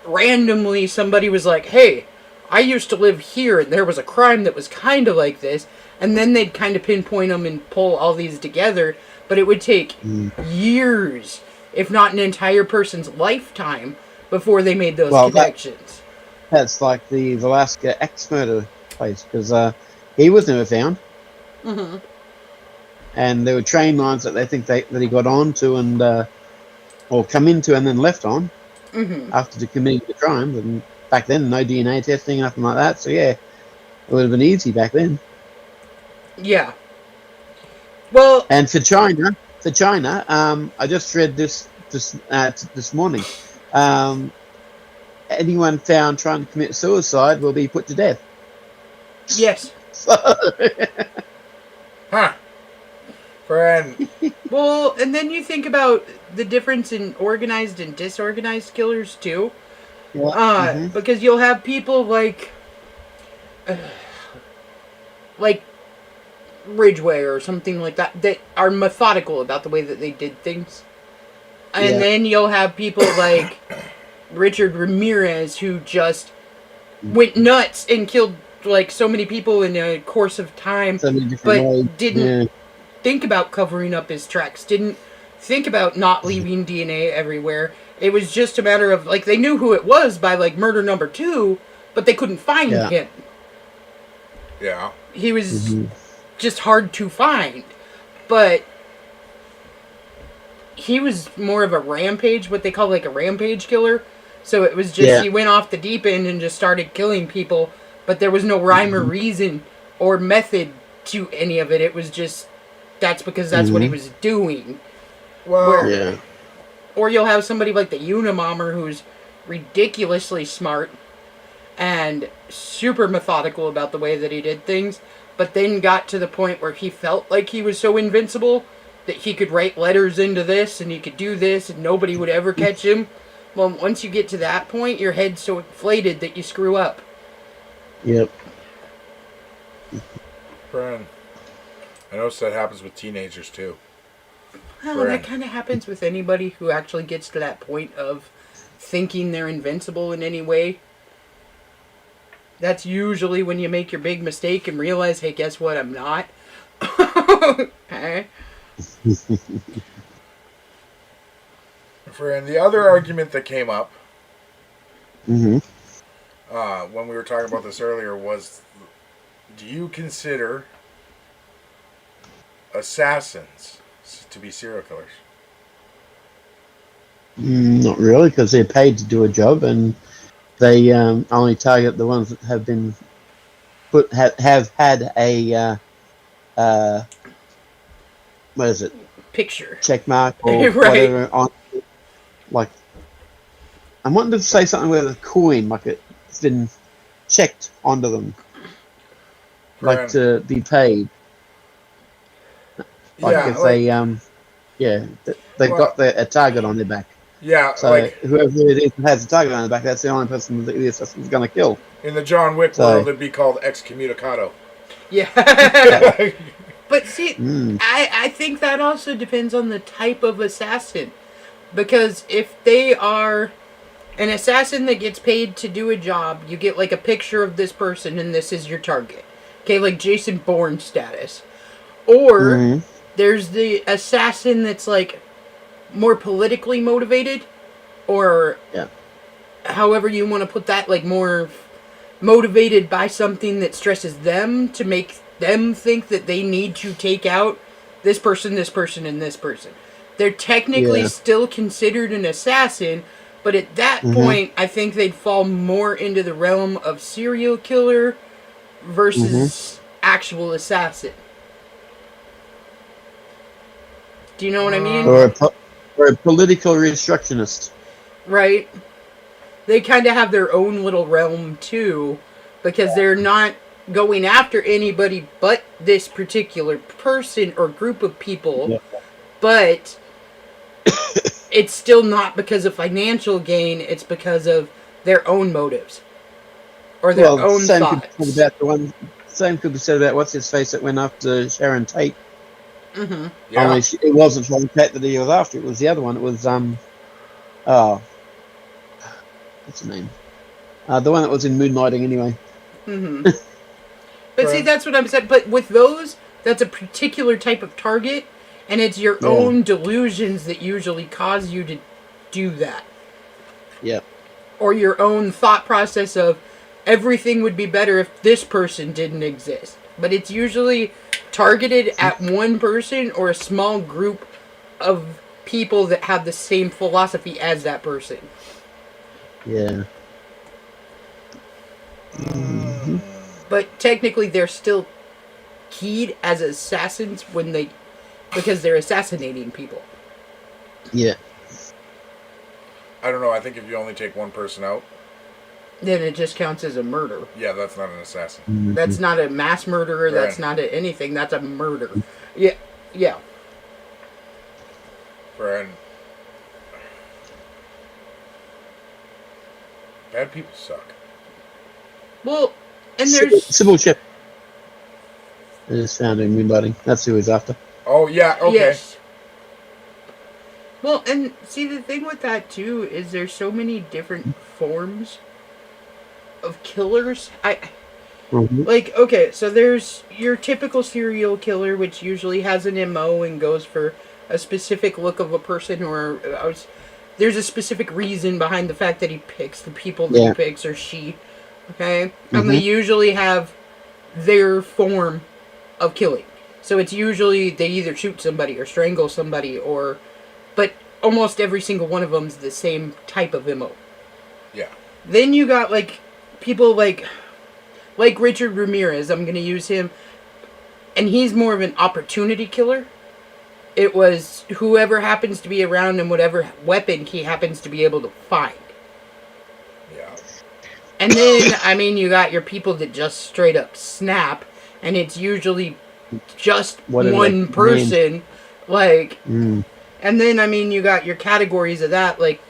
Speaker 4: randomly somebody was like, hey, I used to live here, and there was a crime that was kind of like this. And then they'd kind of pinpoint them and pull all these together. But it would take years, if not an entire person's lifetime, before they made those connections.
Speaker 6: That's like the Velasquez axe murder place, because he was never found. And there were train lines that they think that he got onto and or come into and then left on after committing the crimes. And back then, no DNA testing, nothing like that. So yeah, it would have been easy back then.
Speaker 4: Yeah. Well,
Speaker 6: and for China, I just read this morning. Anyone found trying to commit suicide will be put to death.
Speaker 4: Yes.
Speaker 3: Huh. Friend.
Speaker 4: Well, and then you think about the difference in organized and disorganized killers too.
Speaker 6: Yeah.
Speaker 4: Because you'll have people like Ridgway or something like that are methodical about the way that they did things. And then you'll have people like Richard Ramirez, who just went nuts and killed like so many people in a course of time, but didn't think about covering up his tracks, didn't think about not leaving DNA everywhere. It was just a matter of, like, they knew who it was by, like, murder number 2, but they couldn't find him.
Speaker 3: Yeah.
Speaker 4: He was just hard to find. But he was more of a rampage, what they call, like, a rampage killer. So it was just, he went off the deep end and just started killing people, but there was no rhyme or reason or method to any of it. It was just, that's because that's what he was doing.
Speaker 3: Well,
Speaker 4: or you'll have somebody like the Unabomber, who's ridiculously smart and super methodical about the way that he did things, but then got to the point where he felt like he was so invincible that he could write letters into this and he could do this and nobody would ever catch him. Well, once you get to that point, your head's so inflated that you screw up.
Speaker 6: Yep.
Speaker 3: Brian, I noticed that happens with teenagers too.
Speaker 4: Well, that kind of happens with anybody who actually gets to that point of thinking they're invincible in any way. That's usually when you make your big mistake and realize, hey, guess what? I'm not. Okay.
Speaker 3: Friend, the other argument that came up
Speaker 6: Mm-hmm.
Speaker 3: when we were talking about this earlier was, do you consider assassins to be serial killers?
Speaker 6: Not really, because they're paid to do a job, and they only target the ones that have been have had a what is it?
Speaker 4: Picture.
Speaker 6: Check mark or
Speaker 4: Right.
Speaker 6: whatever on. Like, I wanted to say something with a coin, like it's been checked onto them, like to be paid. Like
Speaker 3: Yeah,
Speaker 6: if
Speaker 3: like-
Speaker 6: they've got a target on their back.
Speaker 3: Yeah,
Speaker 6: So
Speaker 3: like
Speaker 6: whoever it is that has a target on their back, that's the only person that the assassin's going to kill.
Speaker 3: in the John Wick
Speaker 6: So-
Speaker 3: world, it'd be called excommunicado.
Speaker 4: Yeah. But see, I think that also depends on the type of assassin. Because if they are an assassin that gets paid to do a job, you get like a picture of this person and this is your target. Okay, like Jason Bourne status. Or there's the assassin that's like more politically motivated, or however you want to put that, like more motivated by something that stresses them to make them think that they need to take out this person, and this person. They're technically still considered an assassin, but at that point, I think they'd fall more into the realm of serial killer versus actual assassin. Do you know what I mean?
Speaker 6: Or a political reconstructionist.
Speaker 4: Right? They kind of have their own little realm too, because they're not going after anybody but this particular person or group of people, but it's still not because of financial gain, it's because of their own motives or their own thoughts.
Speaker 6: Same could be said about what's his face that went after Sharon Tate.
Speaker 4: Mm-hmm.
Speaker 3: Yeah.
Speaker 6: Only it wasn't Sharon Tate that he was after, it was the other one. It was what's the name? The one that was in Moonlighting anyway.
Speaker 4: Mm-hmm. But see, that's what I'm saying. But with those, that's a particular type of target, and it's your own delusions that usually cause you to do that.
Speaker 6: Yeah.
Speaker 4: Or your own thought process of everything would be better if this person didn't exist. But it's usually targeted at one person or a small group of people that have the same philosophy as that person.
Speaker 6: Yeah.
Speaker 4: But technically they're still keyed as assassins because they're assassinating people.
Speaker 6: Yeah.
Speaker 3: I don't know. I think if you only take one person out,
Speaker 4: Then it just counts as a murder.
Speaker 3: yeah, that's not an assassin.
Speaker 4: That's not a mass murderer, that's
Speaker 3: Right.
Speaker 4: not anything, that's a murder. Yeah. Yeah.
Speaker 3: Friend, bad people suck.
Speaker 4: Well, and there's
Speaker 6: Sybil Shep. I just found him Moonlighting. That's who he's after.
Speaker 3: Oh yeah, okay.
Speaker 4: Yes. Well, and see, the thing with that too is there's so many different forms of killers. Like, okay, so there's your typical serial killer, which usually has an MO and goes for a specific look of a person, or there's a specific reason behind the fact that he picks the people that he picks, or she. Okay? And they usually have their form of killing. So it's usually they either shoot somebody or strangle somebody, but almost every single one of them is the same type of MO.
Speaker 3: Yeah.
Speaker 4: Then you got like people like Richard Ramirez. I'm going to use him, and he's more of an opportunity killer. It was whoever happens to be around and whatever weapon he happens to be able to find.
Speaker 3: Yeah.
Speaker 4: And then, I mean, you got your people that just straight up snap, and it's usually just
Speaker 6: Whatever
Speaker 4: one
Speaker 6: that
Speaker 4: person Like,
Speaker 6: Mm.
Speaker 4: and then, I mean, you got your categories of that, like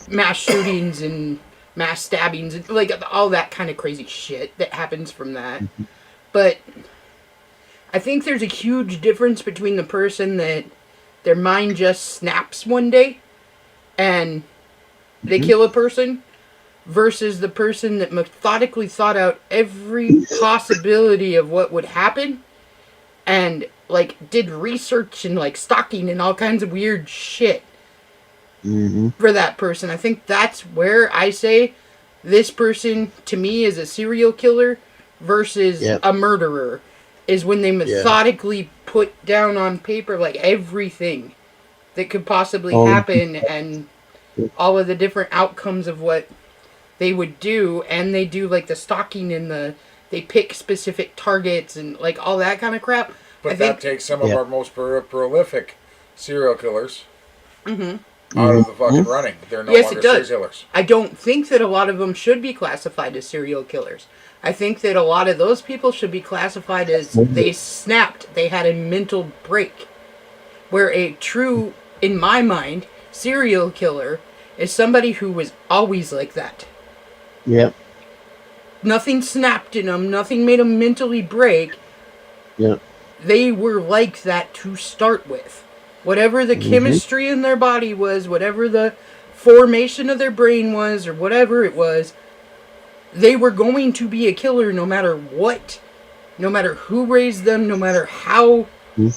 Speaker 4: mass shootings and mass stabbings, and like all that kind of crazy shit that happens from that. But I think there's a huge difference between the person that their mind just snaps one day and they kill a person versus the person that methodically thought out every possibility of what would happen and like did research and like stalking and all kinds of weird shit for that person. I think that's where I say this person to me is a serial killer versus a murderer, is when they methodically put down on paper like everything that could possibly happen and all of the different outcomes of what they would do, and they do like the stalking and they pick specific targets and like all that kind of crap.
Speaker 3: But that takes some of our most prolific serial killers out of the fucking running. They're no longer serial killers.
Speaker 4: I don't think that a lot of them should be classified as serial killers. I think that a lot of those people should be classified as they snapped. They had a mental break. Where a true, in my mind, serial killer is somebody who was always like that.
Speaker 6: Yep.
Speaker 4: Nothing snapped in them. Nothing made them mentally break.
Speaker 6: Yep.
Speaker 4: They were like that to start with. Whatever the chemistry in their body was, whatever the formation of their brain was, or whatever it was, they were going to be a killer no matter what. No matter who raised them, no matter how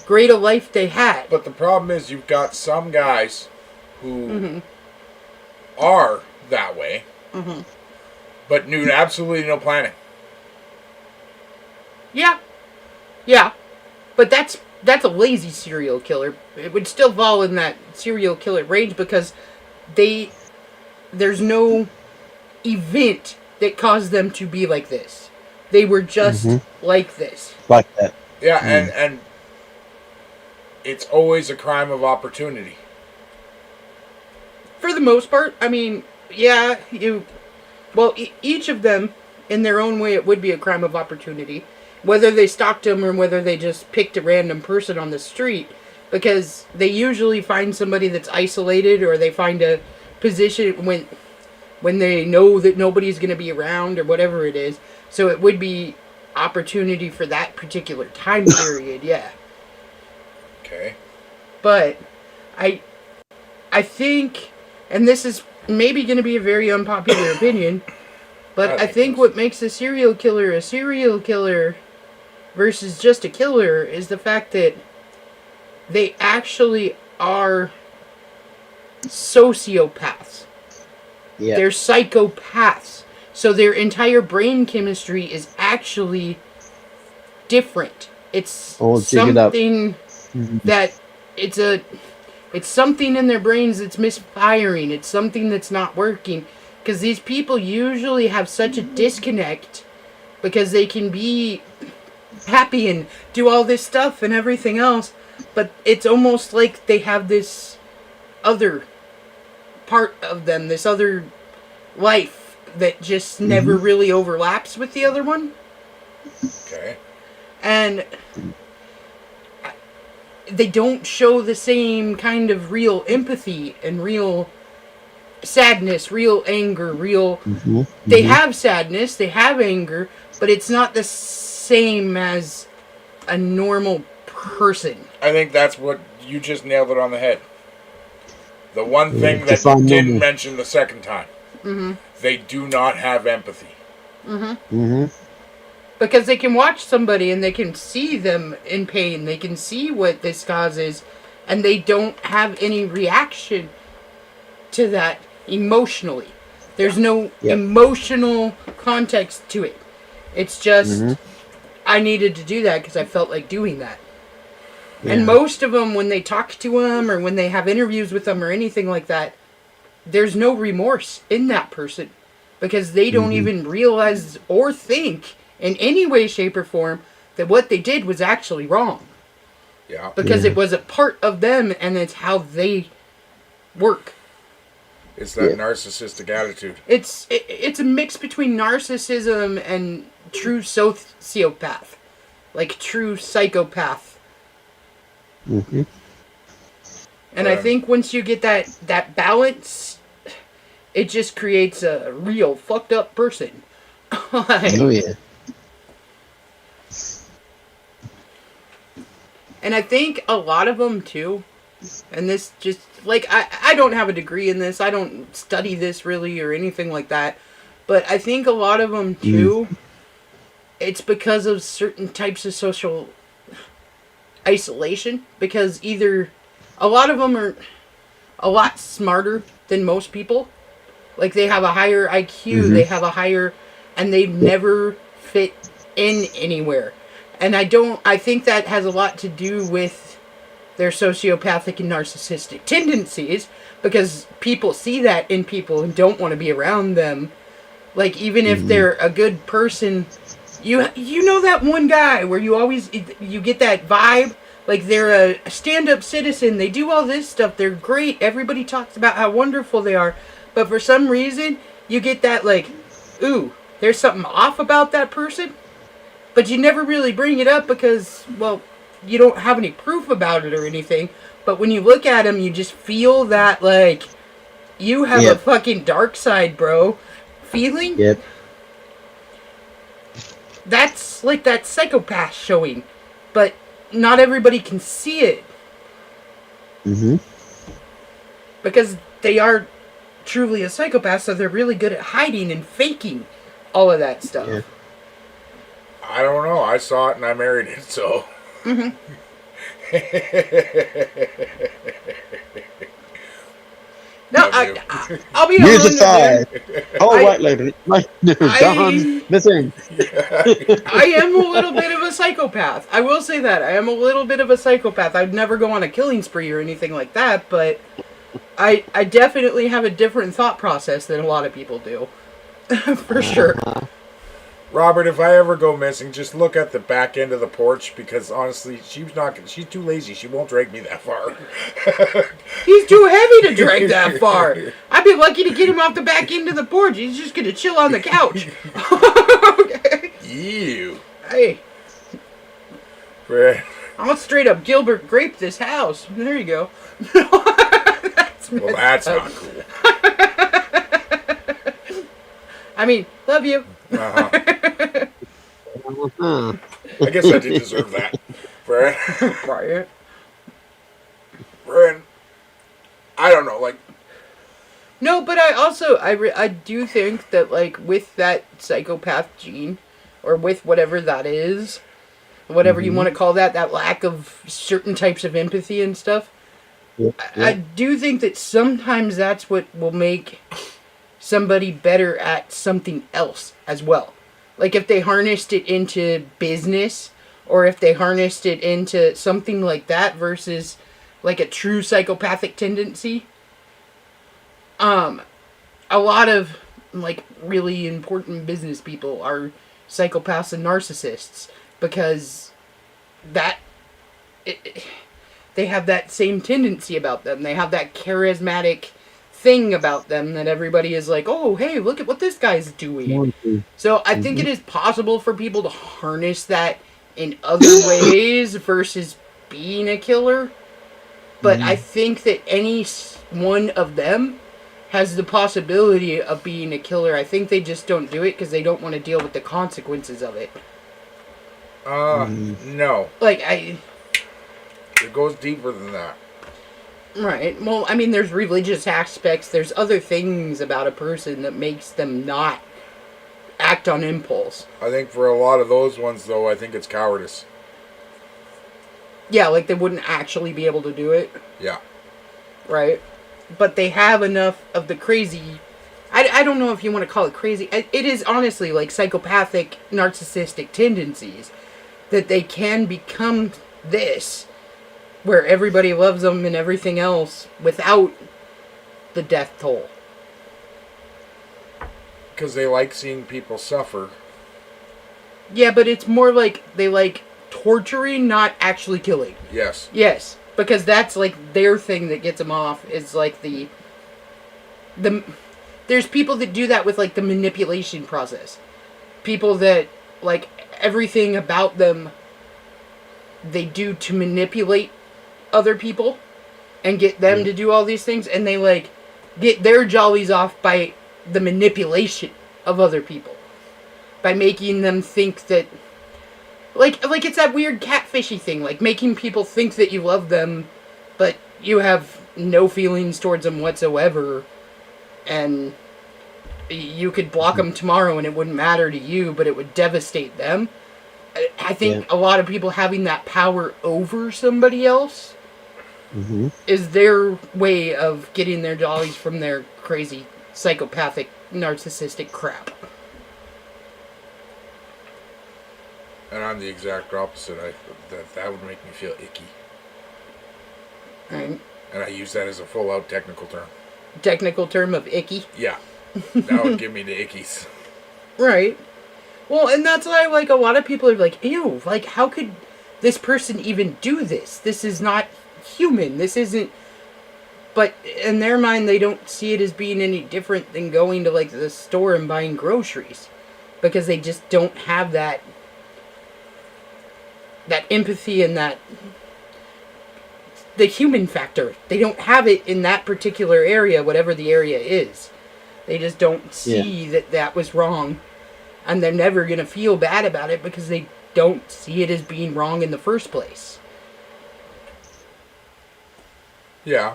Speaker 4: great a life they had.
Speaker 3: But the problem is you've got some guys who are that way, but knew absolutely no planning.
Speaker 4: Yeah. Yeah. But that's a lazy serial killer. It would still fall in that serial killer range because there's no event that caused them to be like this. They were just like this.
Speaker 6: Like that.
Speaker 3: Yeah, and it's always a crime of opportunity.
Speaker 4: For the most part, I mean, yeah, each of them, in their own way, it would be a crime of opportunity. Whether they stalked them or whether they just picked a random person on the street. Because they usually find somebody that's isolated, or they find a position when they know that nobody's going to be around or whatever it is. So it would be opportunity for that particular time period, yeah.
Speaker 3: Okay.
Speaker 4: But I think, and this is maybe going to be a very unpopular opinion, but I think what makes a serial killer versus just a killer is the fact that they actually are sociopaths.
Speaker 6: Yeah.
Speaker 4: They're psychopaths. So their entire brain chemistry is actually different. It's something that it's something in their brains that's misfiring. It's something that's not working. Because these people usually have such a disconnect because they can be happy and do all this stuff and everything else, but it's almost like they have this other part of them, this other life that just never really overlaps with the other one.
Speaker 3: Okay.
Speaker 4: And they don't show the same kind of real empathy and real sadness, real anger, they have sadness, they have anger, but it's not the same as a normal person.
Speaker 3: I think that's what you just nailed it on the head. The one thing that you didn't mention the second time. They do not have empathy.
Speaker 4: Because they can watch somebody and they can see them in pain. They can see what this causes, and they don't have any reaction to that emotionally. There's no emotional context to it. It's just, I needed to do that because I felt like doing that. Yeah. And most of them, when they talk to them or when they have interviews with them or anything like that, there's no remorse in that person because they don't even realize or think in any way, shape, or form that what they did was actually wrong.
Speaker 3: Yeah.
Speaker 4: Because it was a part of them and it's how they work.
Speaker 3: It's that narcissistic attitude.
Speaker 4: It's a mix between narcissism and true sociopath. Like true psychopath.
Speaker 6: Mm-hmm.
Speaker 4: And I think once you get that balance, it just creates a real fucked up person.
Speaker 6: Oh yeah.
Speaker 4: And I think a lot of them too, and this just, like, I don't have a degree in this, I don't study this really or anything like that, but I think a lot of them too, it's because of certain types of social isolation, because either a lot of them are a lot smarter than most people, like they have a higher IQ, they have a higher, and they've never fit in anywhere. And I think that has a lot to do with their sociopathic and narcissistic tendencies, because people see that in people and don't want to be around them. Like, even if they're a good person, you know that one guy where you get that vibe, like they're a stand-up citizen, they do all this stuff, they're great, everybody talks about how wonderful they are, but for some reason, you get that, like, ooh, there's something off about that person. But you never really bring it up because, well, you don't have any proof about it or anything. But when you look at him, you just feel that, like, you have a fucking dark side, bro. Feeling?
Speaker 6: Yep.
Speaker 4: That's like that psychopath showing. But not everybody can see it.
Speaker 6: Mm-hmm.
Speaker 4: Because they are truly a psychopath, so they're really good at hiding and faking all of that stuff.
Speaker 6: Yeah.
Speaker 3: I don't know. I saw it and I married it, so.
Speaker 4: Mm-hmm. No, I'll be
Speaker 6: Use
Speaker 4: honest.
Speaker 6: the five. Oh, wait, lady. Don, listen.
Speaker 4: I am a little bit of a psychopath. I will say that. I am a little bit of a psychopath. I'd never go on a killing spree or anything like that, but I definitely have a different thought process than a lot of people do. For sure.
Speaker 3: Robert, if I ever go missing, just look at the back end of the porch, because honestly, she's too lazy. She won't drag me that far.
Speaker 4: He's too heavy to drag that far. I'd be lucky to get him off the back end of the porch. He's just gonna chill on the couch. Okay.
Speaker 3: Ew.
Speaker 4: Hey,
Speaker 3: Brad.
Speaker 4: I'll straight up Gilbert grape this house. There you go.
Speaker 3: That's not cool.
Speaker 4: I mean, love you.
Speaker 3: Uh-huh. I guess I did deserve that. Brad.
Speaker 4: Right.
Speaker 3: Brad. I don't know, like.
Speaker 4: No, but I also, I do think that, like, with that psychopath gene, or with whatever that is, whatever you want to call that lack of certain types of empathy and stuff, I do think that sometimes that's what will make somebody better at something else as well. Like if they harnessed it into business, or if they harnessed it into something like that versus like a true psychopathic tendency. A lot of like really important business people are psychopaths and narcissists, because they have that same tendency about them. They have that charismatic thing about them that everybody is like, oh, hey, look at what this guy's doing. So I think it is possible for people to harness that in other ways versus being a killer. But I think that any one of them has the possibility of being a killer. I think they just don't do it because they don't want to deal with the consequences of it.
Speaker 3: No.
Speaker 4: Like,
Speaker 3: It goes deeper than that.
Speaker 4: Right. Well, I mean, there's religious aspects. There's other things about a person that makes them not act on impulse.
Speaker 3: I think for a lot of those ones, though, I think it's cowardice.
Speaker 4: Yeah, like they wouldn't actually be able to do it.
Speaker 3: Yeah.
Speaker 4: Right. But they have enough of the crazy... I don't know if you want to call it crazy. It is honestly like psychopathic, narcissistic tendencies that they can become this, where everybody loves them and everything else without the death toll.
Speaker 3: Because they like seeing people suffer.
Speaker 4: Yeah, but it's more like they like torturing, not actually killing.
Speaker 3: Yes.
Speaker 4: Yes, because that's like their thing that gets them off. Is like the there's people that do that with like the manipulation process. People that like everything about them they do to manipulate other people and get them to do all these things, and they like get their jollies off by the manipulation of other people, by making them think that like it's that weird catfishy thing, like making people think that you love them but you have no feelings towards them whatsoever, and you could block them tomorrow and it wouldn't matter to you, but it would devastate them. I think a lot of people having that power over somebody else is their way of getting their jollies from their crazy, psychopathic, narcissistic crap.
Speaker 3: And I'm the exact opposite. That would make me feel icky.
Speaker 4: Right.
Speaker 3: And I use that as a full-out technical term.
Speaker 4: Technical term of icky?
Speaker 3: Yeah. That would give me the ickies.
Speaker 4: Right. Well, and that's why, like, a lot of people are like, ew, like, how could this person even do this? This is not human. This isn't... But in their mind, they don't see it as being any different than going to, like, the store and buying groceries. Because they just don't have that empathy and the human factor. They don't have it in that particular area, whatever the area is. They just don't see that was wrong. And they're never going to feel bad about it because they don't see it as being wrong in the first place.
Speaker 3: Yeah.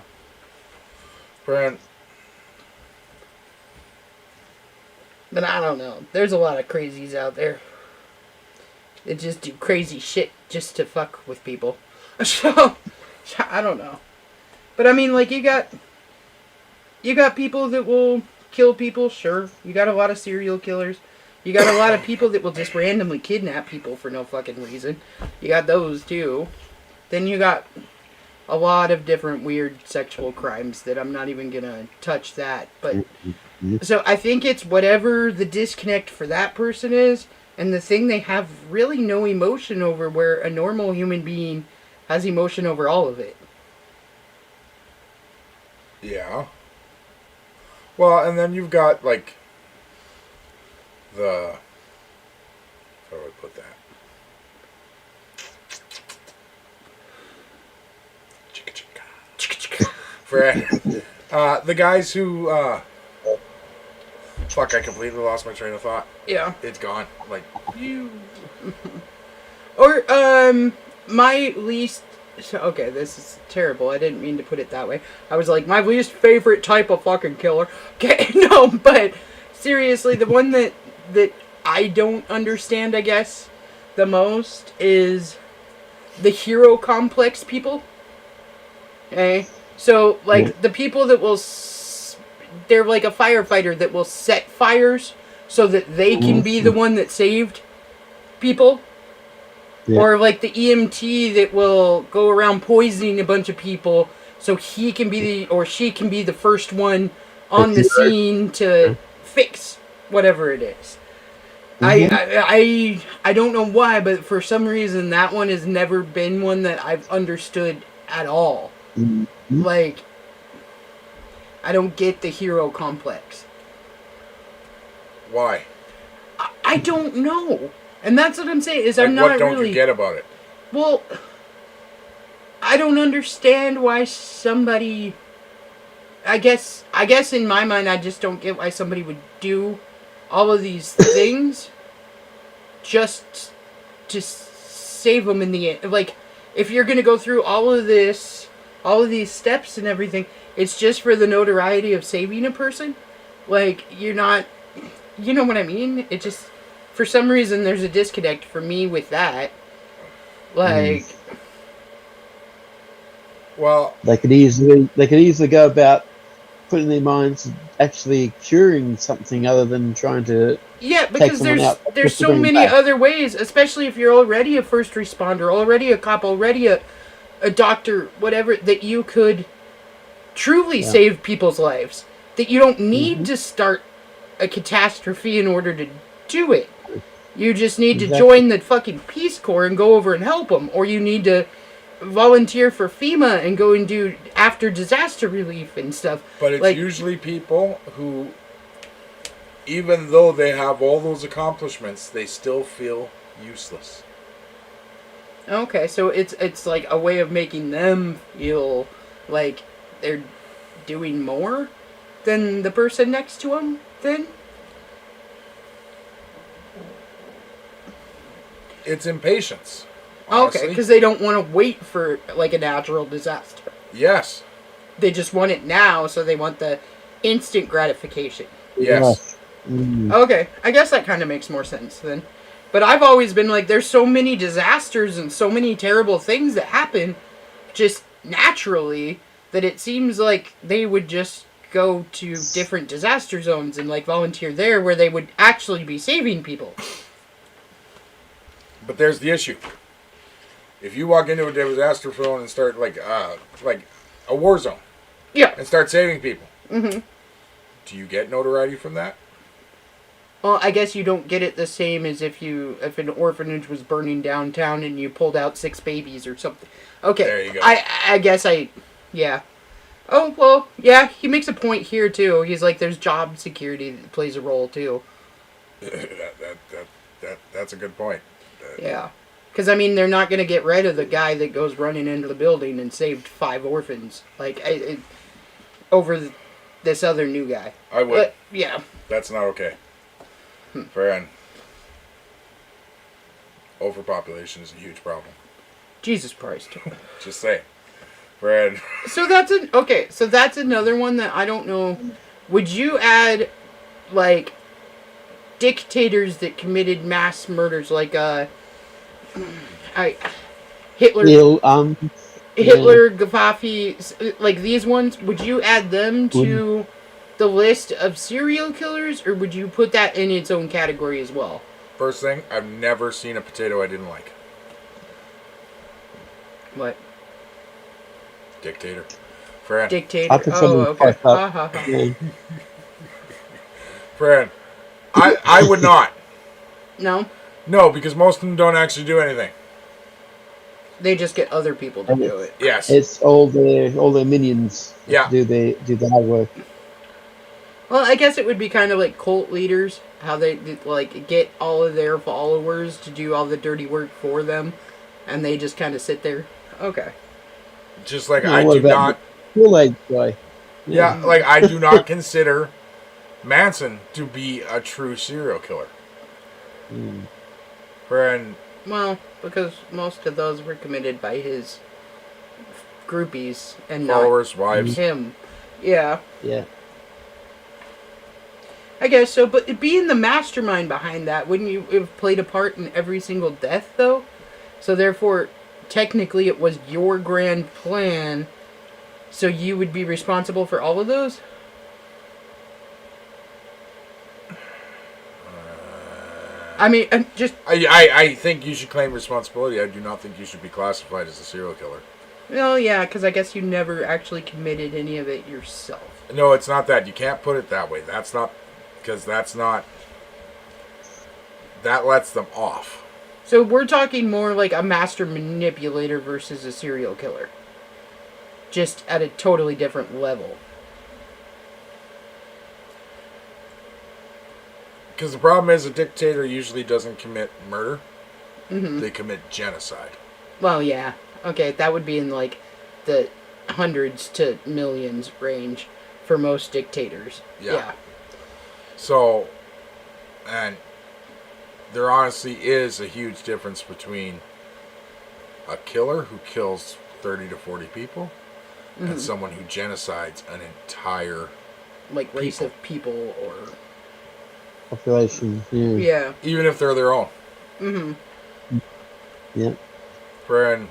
Speaker 3: Brent.
Speaker 4: But I don't know. There's a lot of crazies out there that just do crazy shit just to fuck with people. So, I don't know. But I mean, like, you got people that will kill people, sure. You got a lot of serial killers. You got a lot of people that will just randomly kidnap people for no fucking reason. You got those, too. Then you got a lot of different weird sexual crimes that I'm not even gonna touch that. But, so I think it's whatever the disconnect for that person is, and the thing they have really no emotion over, where a normal human being has emotion over all of it.
Speaker 3: Yeah. Well, and then you've got, like, how do I put that? For the guys who, fuck, I completely lost my train of thought.
Speaker 4: Yeah.
Speaker 3: It's gone. Like, you.
Speaker 4: Or, my least... Okay, this is terrible. I didn't mean to put it that way. I was like, my least favorite type of fucking killer. Okay, no, but seriously, the one that I don't understand, I guess, the most is the hero complex people. Okay? So, like, the people that will... They're like a firefighter that will set fires so that they can be the one that saved people. Yeah. Or like the EMT that will go around poisoning a bunch of people so he can be or she can be the first one on the scene to fix whatever it is. I don't know why, but for some reason that one has never been one that I've understood at all. Like, I don't get the hero complex.
Speaker 3: Why?
Speaker 4: I don't know. And that's what I'm saying, is
Speaker 3: like,
Speaker 4: I'm not really...
Speaker 3: What don't you get about it?
Speaker 4: Well, I don't understand why somebody... I guess in my mind, I just don't get why somebody would do all of these things just to save them in the end. Like, if you're going to go through all of these steps and everything, it's just for the notoriety of saving a person. Like, you're not... You know what I mean? It just... For some reason, there's a disconnect for me with that. Like...
Speaker 3: Well...
Speaker 6: They could easily go about putting their minds actually curing something other than trying to...
Speaker 4: Yeah, because there's so many other ways, especially if you're already a first responder, already a cop, already a doctor, whatever, that you could truly save people's lives. That you don't need to start a catastrophe in order to do it. You just need to join the fucking Peace Corps and go over and help them. Or you need to volunteer for FEMA and go and do after disaster relief and stuff.
Speaker 3: But it's usually people who, even though they have all those accomplishments, they still feel useless.
Speaker 4: Okay, so it's like a way of making them feel like they're doing more than the person next to them. Then
Speaker 3: It's impatience.
Speaker 4: okay,
Speaker 3: Honestly.
Speaker 4: because they don't want to wait for like a natural disaster.
Speaker 3: Yes.
Speaker 4: They just want it now, so they want the instant gratification.
Speaker 3: Yes.
Speaker 4: Okay, I guess that kind of makes more sense then. But I've always been like, there's so many disasters and so many terrible things that happen just naturally that it seems like they would just go to different disaster zones and like volunteer there where they would actually be saving people.
Speaker 3: But there's the issue. If you walk into a disaster zone and start like a war zone,
Speaker 4: Yeah.
Speaker 3: and start saving people,
Speaker 4: Mm-hmm.
Speaker 3: do you get notoriety from that?
Speaker 4: Well, I guess you don't get it the same as if an orphanage was burning downtown and you pulled out 6 babies or something. Okay.
Speaker 3: There you go.
Speaker 4: I guess yeah. Oh, well, yeah, he makes a point here too. He's like, there's job security that plays a role too.
Speaker 3: That's a good point.
Speaker 4: Yeah. Because, I mean, they're not going to get rid of the guy that goes running into the building and saved 5 orphans. Like, over this other new guy.
Speaker 3: I would.
Speaker 4: But, yeah.
Speaker 3: That's not okay. Friend. Overpopulation is a huge problem.
Speaker 4: Jesus Christ.
Speaker 3: Just say. Friend.
Speaker 4: So that's another one that I don't know. Would you add, like, dictators that committed mass murders, like, Hitler, Hitler, Gaddafi, like these ones? Would you add them to the list of serial killers, or would you put that in its own category as well?
Speaker 3: First thing, I've never seen a potato I didn't like.
Speaker 4: What?
Speaker 3: Dictator. Friend.
Speaker 4: Dictator.
Speaker 6: I could
Speaker 4: Oh, okay.
Speaker 6: fuck up.
Speaker 4: Ha, ha, ha.
Speaker 6: Yeah.
Speaker 3: Friend. I would not.
Speaker 4: No,
Speaker 3: No, because most of them don't actually do anything.
Speaker 4: they just get other people to do it.
Speaker 3: Yes.
Speaker 6: It's all their minions that
Speaker 3: Yeah.
Speaker 6: do the hard work.
Speaker 4: Well, I guess it would be kind of like cult leaders, how they like get all of their followers to do all the dirty work for them, and they just kind of sit there. Okay.
Speaker 3: Just like
Speaker 6: No,
Speaker 3: I
Speaker 6: what
Speaker 3: do
Speaker 6: about
Speaker 3: not.
Speaker 6: the Kool-Aid guy?
Speaker 3: Yeah, like I do not consider Manson to be a true serial killer. Friend.
Speaker 4: Well, because most of those were committed by his groupies and
Speaker 3: Followers, wives.
Speaker 4: not him. Yeah,
Speaker 6: Yeah.
Speaker 4: I guess so. But being the mastermind behind that, wouldn't you have played a part in every single death, though? So therefore, technically, it was your grand plan. So you would be responsible for all of those? I mean, just...
Speaker 3: I think you should claim responsibility. I do not think you should be classified as a serial killer.
Speaker 4: Well, yeah, because I guess you never actually committed any of it yourself.
Speaker 3: No, it's not that. You can't put it that way. That's not... Because that's not... That lets them off.
Speaker 4: So we're talking more like a master manipulator versus a serial killer. Just at a totally different level.
Speaker 3: Because the problem is a dictator usually doesn't commit murder.
Speaker 4: Mm-hmm.
Speaker 3: They commit genocide.
Speaker 4: Well, yeah. Okay, that would be in like the hundreds to millions range for most dictators.
Speaker 3: Yeah. So, and there honestly is a huge difference between a killer who kills 30 to 40 people and someone who genocides an entire
Speaker 4: Like race
Speaker 3: people.
Speaker 4: of people or...
Speaker 6: Population. Yeah.
Speaker 4: Yeah.
Speaker 3: Even if they're their own.
Speaker 4: Mm-hmm.
Speaker 6: Yeah.
Speaker 3: Friend.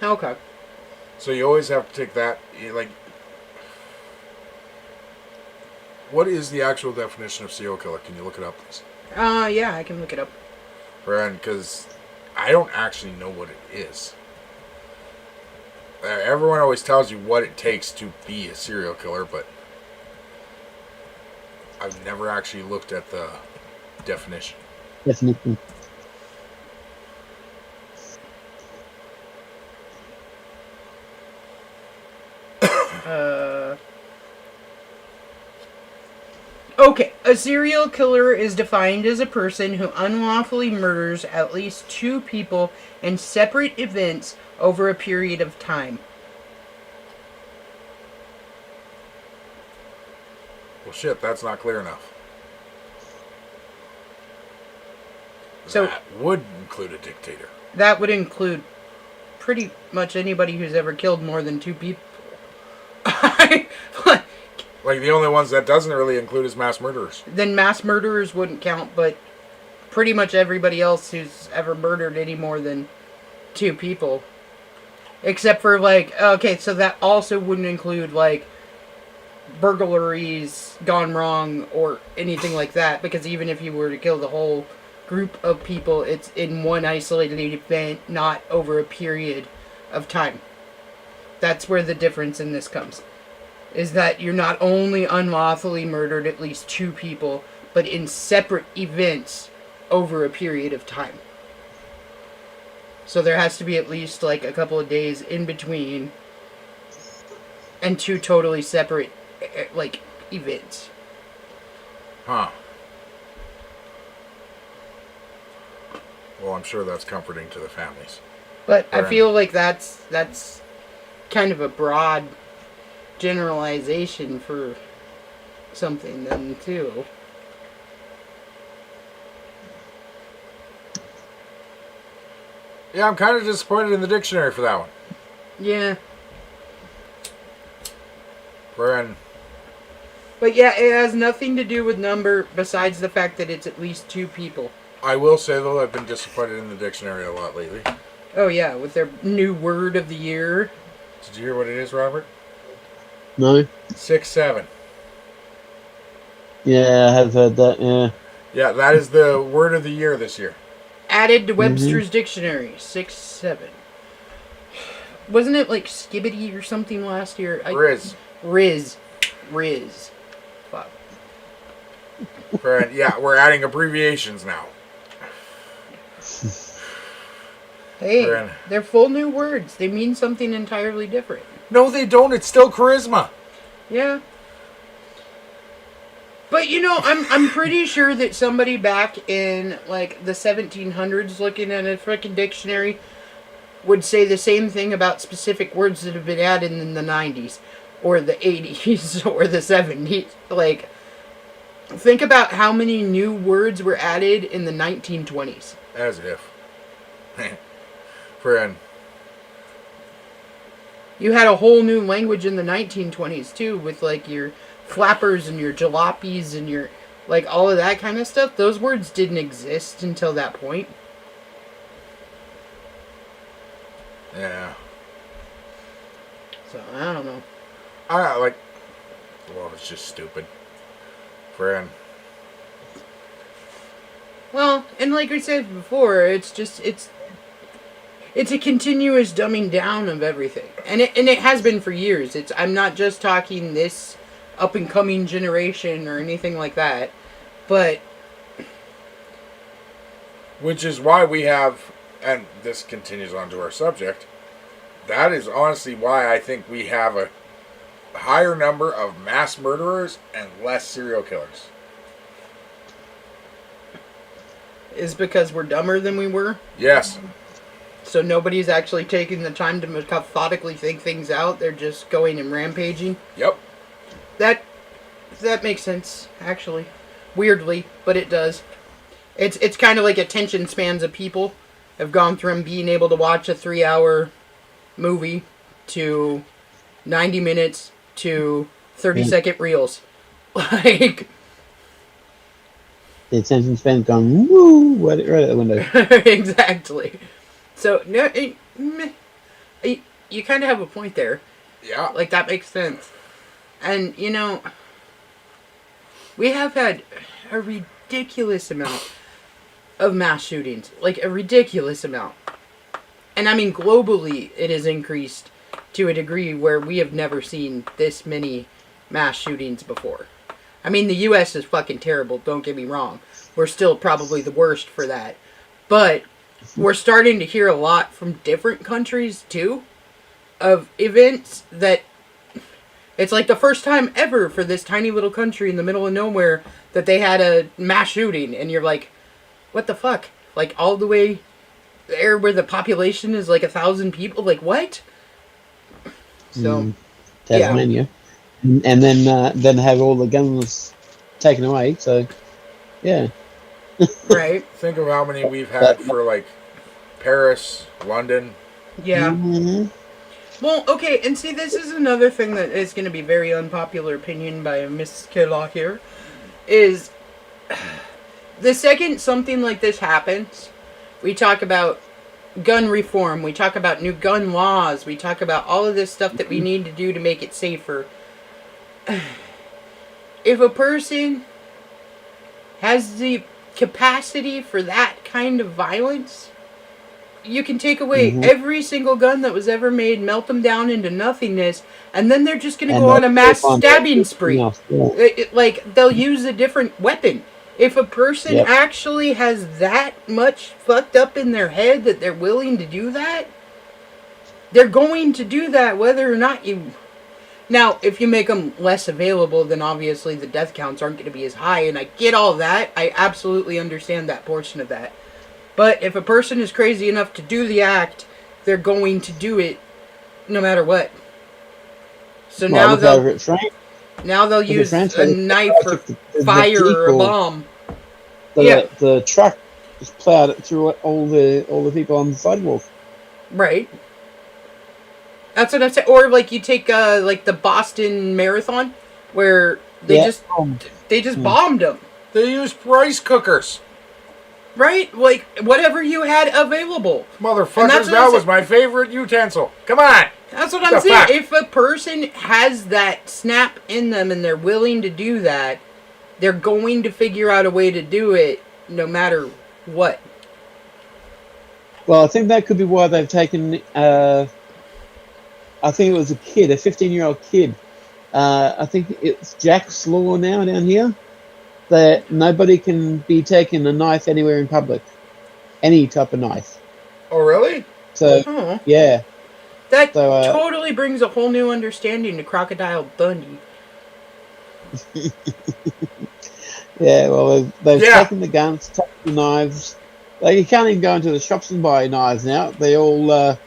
Speaker 4: Okay.
Speaker 3: So you always have to take that, like, what is the actual definition of serial killer? Can you look it up, please?
Speaker 4: Yeah, I can look it up.
Speaker 3: Friend, because I don't actually know what it is. Everyone always tells you what it takes to be a serial killer, but I've never actually looked at the definition.
Speaker 6: Definitely.
Speaker 4: Okay, a serial killer is defined as a person who unlawfully murders at least 2 people in separate events over a period of time.
Speaker 3: Well, shit, that's not clear enough.
Speaker 4: So
Speaker 3: that would include a dictator.
Speaker 4: that would include pretty much anybody who's ever killed more than 2 people.
Speaker 3: Like, the only ones that doesn't really include is mass murderers.
Speaker 4: Then mass murderers wouldn't count, but pretty much everybody else who's ever murdered any more than 2 people. Except for, like, okay, so that also wouldn't include, like, burglaries gone wrong or anything like that, because even if you were to kill the whole group of people, it's in one isolated event, not over a period of time. That's where the difference in this comes. Is that you're not only unlawfully murdered at least 2 people, but in separate events over a period of time. So there has to be at least like a couple of days in between and 2 totally separate like events.
Speaker 3: Huh. Well, I'm sure that's comforting to the families.
Speaker 4: But I feel like that's kind of a broad generalization for something then too.
Speaker 3: Yeah, I'm kind of disappointed in the dictionary for that one.
Speaker 4: Yeah.
Speaker 3: Brian.
Speaker 4: But yeah, it has nothing to do with number besides the fact that it's at least 2 people.
Speaker 3: I will say, though, I've been disappointed in the dictionary a lot lately.
Speaker 4: Oh yeah, with their new word of the year.
Speaker 3: Did you hear what it is, Robert?
Speaker 6: No?
Speaker 3: 6-7.
Speaker 6: Yeah, I have heard that, yeah.
Speaker 3: Yeah, that is the word of the year this year.
Speaker 4: Added to Webster's dictionary, 6-7. Wasn't it like skibbity or something last year? Riz. Fuck.
Speaker 3: Brian, yeah, we're adding abbreviations now.
Speaker 4: Hey,
Speaker 3: Brian.
Speaker 4: they're full new words. They mean something entirely different.
Speaker 3: No, they don't. It's still charisma.
Speaker 4: Yeah. But you know, I'm pretty sure that somebody back in like the 1700s looking at a freaking dictionary would say the same thing about specific words that have been added in the 90s or the 80s or the 70s. Like, think about how many new words were added in the 1920s.
Speaker 3: As if. Friend.
Speaker 4: You had a whole new language in the 1920s too, with like your flappers and your jalopies and your like all of that kind of stuff. Those words didn't exist until that point.
Speaker 3: Yeah.
Speaker 4: So I don't know.
Speaker 3: Well, it's just stupid. Friend.
Speaker 4: Well, and like I said before, it's a continuous dumbing down of everything, and it has been for years. I'm not just talking this up and coming generation or anything like that, but
Speaker 3: Which is why we have, and this continues on to our subject, that is honestly why I think we have a higher number of mass murderers and less serial killers.
Speaker 4: is because we're dumber than we were.
Speaker 3: Yes.
Speaker 4: So nobody's actually taking the time to methodically think things out. They're just going and rampaging.
Speaker 3: Yep.
Speaker 4: That makes sense, actually. Weirdly, but it does. It's kind of like attention spans of people have gone from being able to watch a 3-hour movie to 90 minutes to 30-second reels. Like...
Speaker 6: The attention span's gone, woo, right out the window.
Speaker 4: Exactly. So, no, you kind of have a point there.
Speaker 3: Yeah.
Speaker 4: Like, that makes sense. And, you know, we have had a ridiculous amount of mass shootings. Like, a ridiculous amount. And, I mean, globally, it has increased to a degree where we have never seen this many mass shootings before. I mean, the U.S. is fucking terrible, don't get me wrong. We're still probably the worst for that. But we're starting to hear a lot from different countries, too, of events that It's like the first time ever for this tiny little country in the middle of nowhere that they had a mass shooting, and you're like, what the fuck? Like, all the way there where the population is like 1,000 people? Like, what? So,
Speaker 6: Tasmania. Yeah. And then have all the guns taken away, so, yeah.
Speaker 4: Right.
Speaker 3: Think of how many we've had for, like, Paris, London.
Speaker 4: Yeah.
Speaker 6: Mm-hmm.
Speaker 4: Well, okay, and see, this is another thing that is going to be very unpopular opinion by Miss Kayla here, is the second something like this happens, we talk about gun reform, we talk about new gun laws, we talk about all of this stuff that we need to do to make it safer. If a person has the capacity for that kind of violence, you can take away every single gun that was ever made, melt them down into nothingness, and then they're just going to go on a mass stabbing spree. Like, they'll use a different weapon. If a person actually has that much fucked up in their head that they're willing to do that, they're going to do that whether or not you... Now, if you make them less available, then obviously the death counts aren't going to be as high, and I get all that. I absolutely understand that portion of that. But if a person is crazy enough to do the act, they're going to do it no matter what. So now they'll use a knife or fire or a bomb.
Speaker 6: The truck just plowed it through all the people on the sidewalk.
Speaker 4: Right. That's what I'm saying. Or like you take like the Boston Marathon, where they just bombed them.
Speaker 3: They used rice cookers.
Speaker 4: Right? Like, whatever you had available.
Speaker 3: Motherfuckers, that was my favorite utensil. Come on!
Speaker 4: That's what I'm saying. If a person has that snap in them and they're willing to do that, they're going to figure out a way to do it no matter what.
Speaker 6: Well, I think that could be why they've taken... I think it was a 15-year-old kid. I think it's Jack's law now down here, that nobody can be taking a knife anywhere in public. Any type of knife.
Speaker 3: Oh, really?
Speaker 6: So, yeah.
Speaker 4: That totally brings a whole new understanding to Crocodile Dundee.
Speaker 6: Yeah, well, they've taken the guns, taken the knives. Like, you can't even go into the shops and buy knives now. They all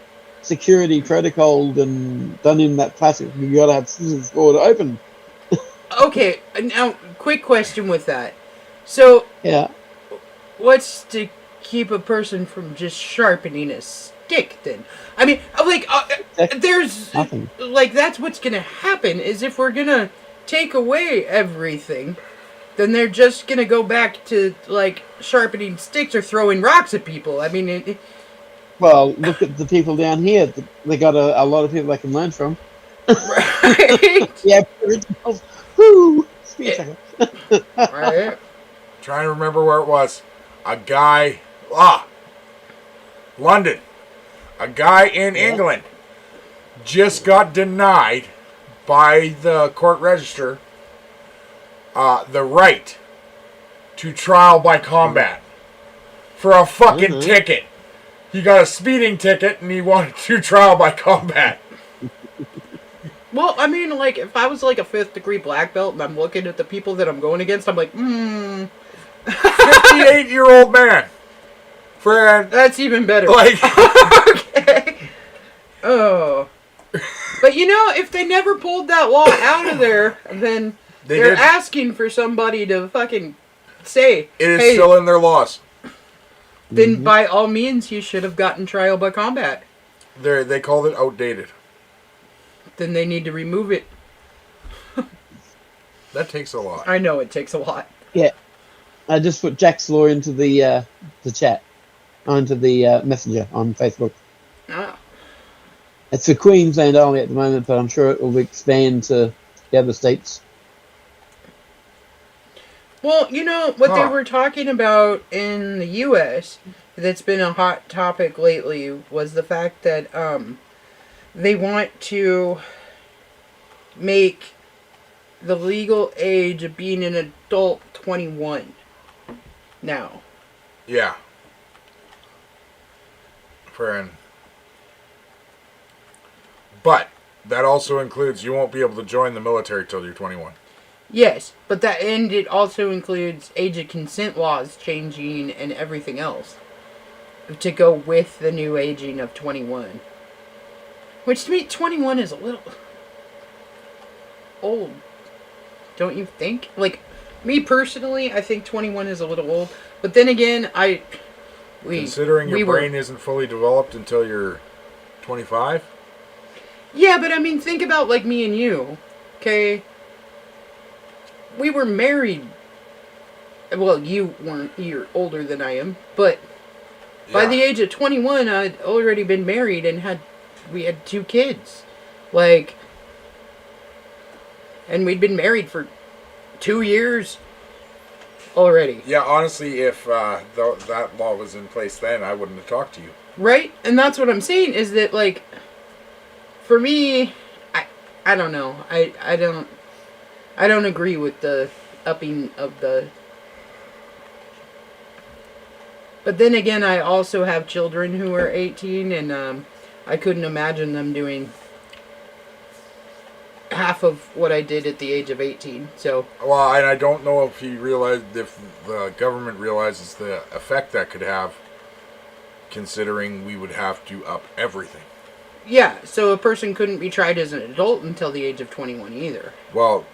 Speaker 6: security protocoled and done in that plastic. You gotta have scissors for it to open.
Speaker 4: Okay, now, quick question with that. So, what's to keep a person from just sharpening a stick, then? I mean, like, there's...
Speaker 6: Nothing.
Speaker 4: Like, that's what's gonna happen, is if we're gonna take away everything, then they're just gonna go back to, like, sharpening sticks or throwing rocks at people. I mean,
Speaker 6: Well, look at the people down here. They got a lot of people they can learn from.
Speaker 4: Right?
Speaker 6: Yeah. Woo!
Speaker 4: Right.
Speaker 3: Trying to remember where it was. A guy... London. A guy in England just got denied by the court register the right to trial by combat for a fucking ticket. He got a speeding ticket and he wanted to trial by combat.
Speaker 4: Well, I mean, like, if I was, like, a 5th degree black belt and I'm looking at the people that I'm going against, I'm like,
Speaker 3: 58-year-old man. Friend.
Speaker 4: That's even better.
Speaker 3: Like,
Speaker 4: okay. Oh. But, you know, if they never pulled that law out of there, then they're asking for somebody to fucking say,
Speaker 3: it is still in their laws.
Speaker 4: Then, by all means, you should have gotten trial by combat.
Speaker 3: They called it outdated.
Speaker 4: Then they need to remove it.
Speaker 3: That takes a lot.
Speaker 4: I know it takes a lot.
Speaker 6: Yeah. I just put Jack's Law into the chat. Onto the messenger on Facebook.
Speaker 4: Ah.
Speaker 6: It's for Queensland only at the moment, but I'm sure it will expand to the other states.
Speaker 4: Well, you know, what they were talking about in the U.S. that's been a hot topic lately was the fact that they want to make the legal age of being an adult 21 now.
Speaker 3: Yeah. Friend. But that also includes you won't be able to join the military till you're 21.
Speaker 4: Yes, but it also includes age of consent laws changing and everything else to go with the new aging of 21. Which to me, 21 is a little old. Don't you think? Like, me personally, I think 21 is a little old. But then again,
Speaker 3: considering your brain isn't fully developed until you're 25?
Speaker 4: Yeah, but I mean, think about like me and you, okay? We were married. Well, you weren't. You're older than I am. But by the age of 21, I'd already been married and we had 2 kids. Like, and we'd been married for 2 years already.
Speaker 3: Yeah, honestly, if that law was in place then, I wouldn't have talked to you.
Speaker 4: Right? And that's what I'm saying is that, like, for me, I don't know. I don't agree with the upping of the... But then again, I also have children who are 18, and I couldn't imagine them doing half of what I did at the age of 18. So,
Speaker 3: well, and I don't know if the government realizes the effect that could have, considering we would have to up everything.
Speaker 4: yeah, so a person couldn't be tried as an adult until the age of 21 either.
Speaker 3: Well,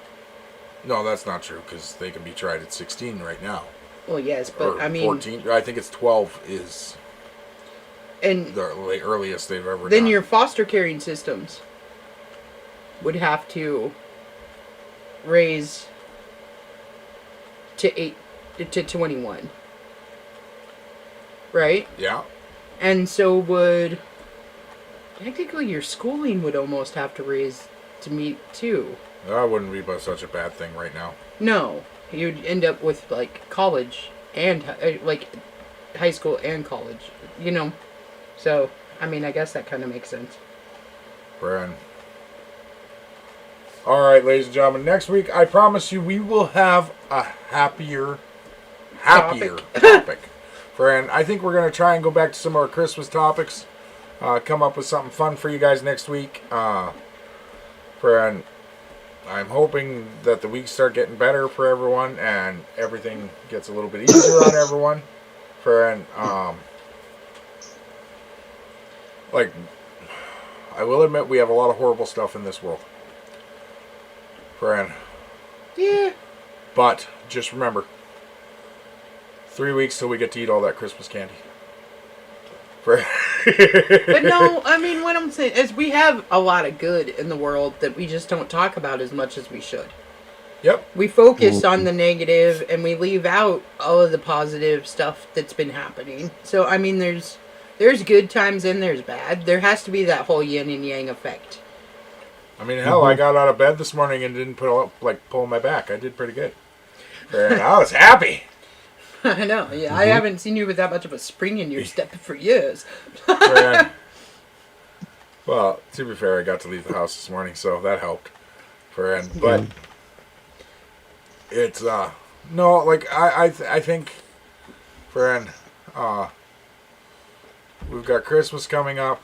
Speaker 3: no, that's not true, because they can be tried at 16 right now.
Speaker 4: Well, yes, but
Speaker 3: Or
Speaker 4: I mean...
Speaker 3: 14. I think it's 12 is
Speaker 4: and
Speaker 3: the earliest they've ever
Speaker 4: then
Speaker 3: done.
Speaker 4: your foster caring systems would have to raise to 21. Right?
Speaker 3: Yeah.
Speaker 4: And so would... Technically, your schooling would almost have to raise to meet, too.
Speaker 3: That wouldn't be such a bad thing right now.
Speaker 4: No. You'd end up with, like, college and, like, high school and college. You know? So, I mean, I guess that kind of makes sense.
Speaker 3: Brian. Alright, ladies and gentlemen, next week, I promise you, we will have a happier topic. Friend, I think we're going to try and go back to some of our Christmas topics. Come up with something fun for you guys next week. Friend, I'm hoping that the weeks start getting better for everyone and everything gets a little bit easier on everyone. Friend, like, I will admit we have a lot of horrible stuff in this world. Friend.
Speaker 4: Yeah.
Speaker 3: But, just remember, 3 weeks till we get to eat all that Christmas candy. Friend.
Speaker 4: But no, I mean, what I'm saying is we have a lot of good in the world that we just don't talk about as much as we should.
Speaker 3: Yep.
Speaker 4: We focus on the negative and we leave out all of the positive stuff that's been happening. So, I mean, there's good times and there's bad. There has to be that whole yin and yang effect.
Speaker 3: I mean, hell, I got out of bed this morning and didn't pull my back. I did pretty good. And I was happy.
Speaker 4: I know. Yeah, I haven't seen you with that much of a spring in your step for years.
Speaker 3: Well, to be fair, I got to leave the house this morning, so that helped. But it's no, like I think, friend, we've got Christmas coming up.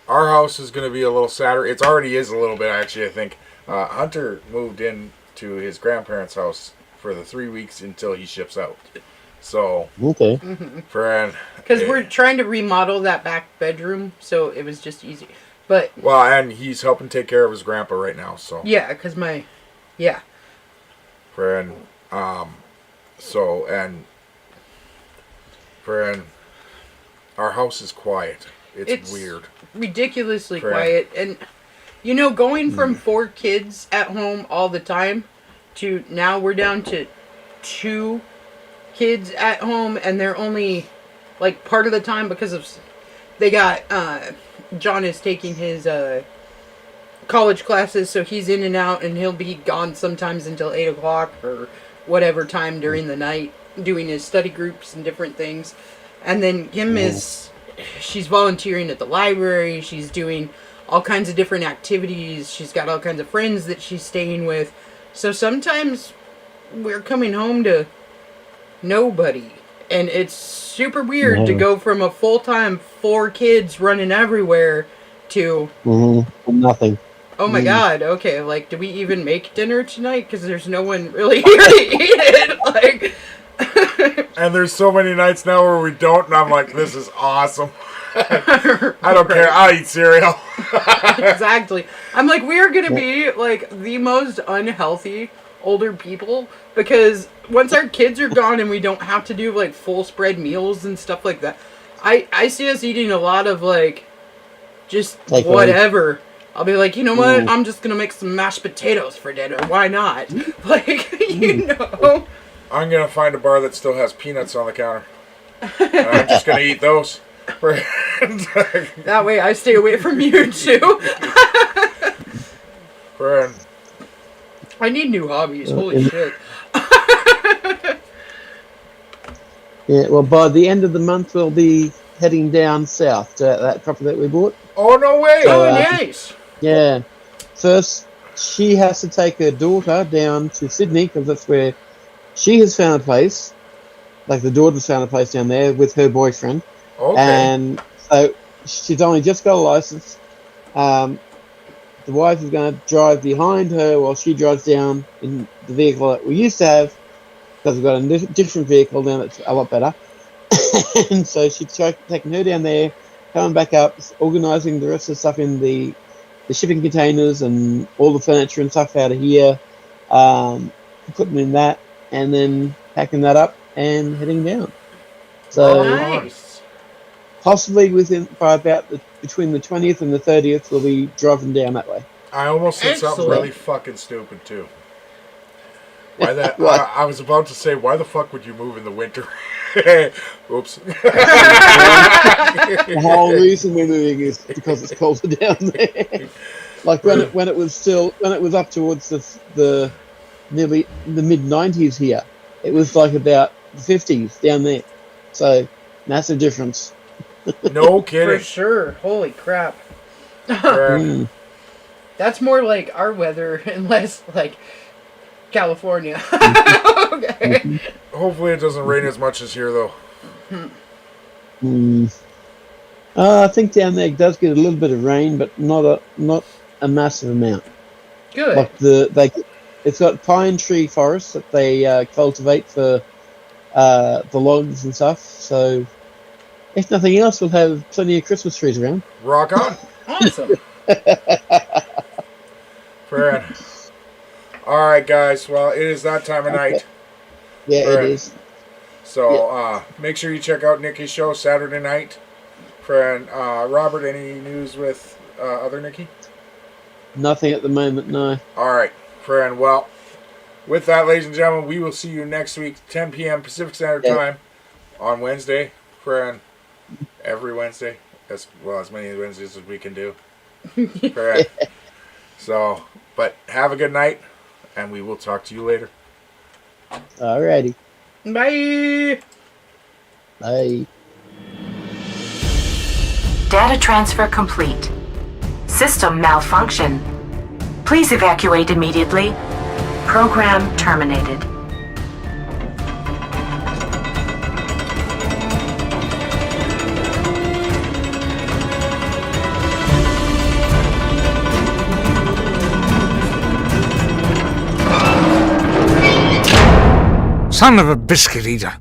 Speaker 3: Our house is going to be a little sadder. It already is a little bit, actually, I think. Hunter moved in to his grandparents' house for the 3 weeks until he ships out. So,
Speaker 6: okay.
Speaker 3: friend.
Speaker 4: Because we're trying to remodel that back bedroom, so it was just easy. But
Speaker 3: well, and he's helping take care of his grandpa right now, so.
Speaker 4: Yeah, because
Speaker 3: Friend, friend, our house is quiet. It's weird.
Speaker 4: Ridiculously quiet. And, you know, going from 4 kids at home all the time to now we're down to 2 kids at home, and they're only, like, part of the time because of, they got, John is taking his, college classes, so he's in and out, and he'll be gone sometimes until 8 o'clock or whatever time during the night, doing his study groups and different things. And then Kim she's volunteering at the library, she's doing all kinds of different activities, she's got all kinds of friends that she's staying with. So sometimes we're coming home to nobody. And it's super weird to go from a full-time 4 kids running everywhere Two.
Speaker 6: Nothing.
Speaker 4: Oh my god, okay, like, do we even make dinner tonight? Because there's no one really here to eat it, like...
Speaker 3: And there's so many nights now where we don't, and I'm like, this is awesome. I don't care, I'll eat cereal.
Speaker 4: Exactly. I'm like, we are gonna be, like, the most unhealthy older people, because once our kids are gone and we don't have to do, like, full spread meals and stuff like that, I see us eating a lot of, like, just whatever. I'll be like, you know what? I'm just gonna make some mashed potatoes for dinner. Why not? Like, you know.
Speaker 3: I'm gonna find a bar that still has peanuts on the counter. And I'm just gonna eat those.
Speaker 4: That way I stay away from you too.
Speaker 3: Friend.
Speaker 4: I need new hobbies. Holy shit.
Speaker 6: Yeah, well, by the end of the month, we'll be heading down south to that property that we bought.
Speaker 3: Oh, no way!
Speaker 4: Oh, nice!
Speaker 6: Yeah. First, she has to take her daughter down to Sydney, because that's where she has found a place. Like, the daughter's found a place down there with her boyfriend.
Speaker 3: Okay.
Speaker 6: And so, she's only just got a license. The wife is going to drive behind her while she drives down in the vehicle that we used to have, because we've got a different vehicle now that's a lot better. And so she's taking her down there, coming back up, organising the rest of the stuff in the shipping containers and all the furniture and stuff out of here, putting in that, and then packing that up and heading down. So
Speaker 4: nice.
Speaker 6: Possibly by about between the 20th and the 30th, we'll be driving down that way.
Speaker 3: I almost said something
Speaker 4: Excellent.
Speaker 3: really fucking stupid too. Why that?
Speaker 6: What?
Speaker 3: I was about to say, why the fuck would you move in the winter? Oops.
Speaker 6: The whole reason we're moving is because it's colder down there. Like when it was up towards the nearly the mid 90s here, it was like about the 50s down there. So massive difference.
Speaker 3: No kidding.
Speaker 4: For sure. Holy crap.
Speaker 3: Correct.
Speaker 4: That's more like our weather and less like California. Okay.
Speaker 3: Hopefully it doesn't rain as much as here, though.
Speaker 6: I think down there it does get a little bit of rain, but not a massive amount.
Speaker 4: Good.
Speaker 6: Like it's got pine tree forests that they cultivate for the logs and stuff. So if nothing else, we'll have plenty of Christmas trees around.
Speaker 3: Rock on.
Speaker 4: Awesome.
Speaker 3: Fred. All right, guys. Well, it is that time of night.
Speaker 6: Yeah,
Speaker 3: Fred.
Speaker 6: it is.
Speaker 3: So make sure you check out Nikki's show Saturday night. Fred, Robert, any news with other Nikki?
Speaker 6: Nothing at the moment, no.
Speaker 3: All right, Fred. Well, with that, ladies and gentlemen, we will see you next week, 10 p.m. Pacific Standard Time on Wednesday. Fred, every Wednesday. As many Wednesdays as we can do. Fred. So, but have a good night, and we will talk to you later.
Speaker 6: Alrighty.
Speaker 4: Bye.
Speaker 6: Bye.
Speaker 1: Data transfer complete. System malfunction. Please evacuate immediately. Program terminated.
Speaker 2: Son of a biscuit eater.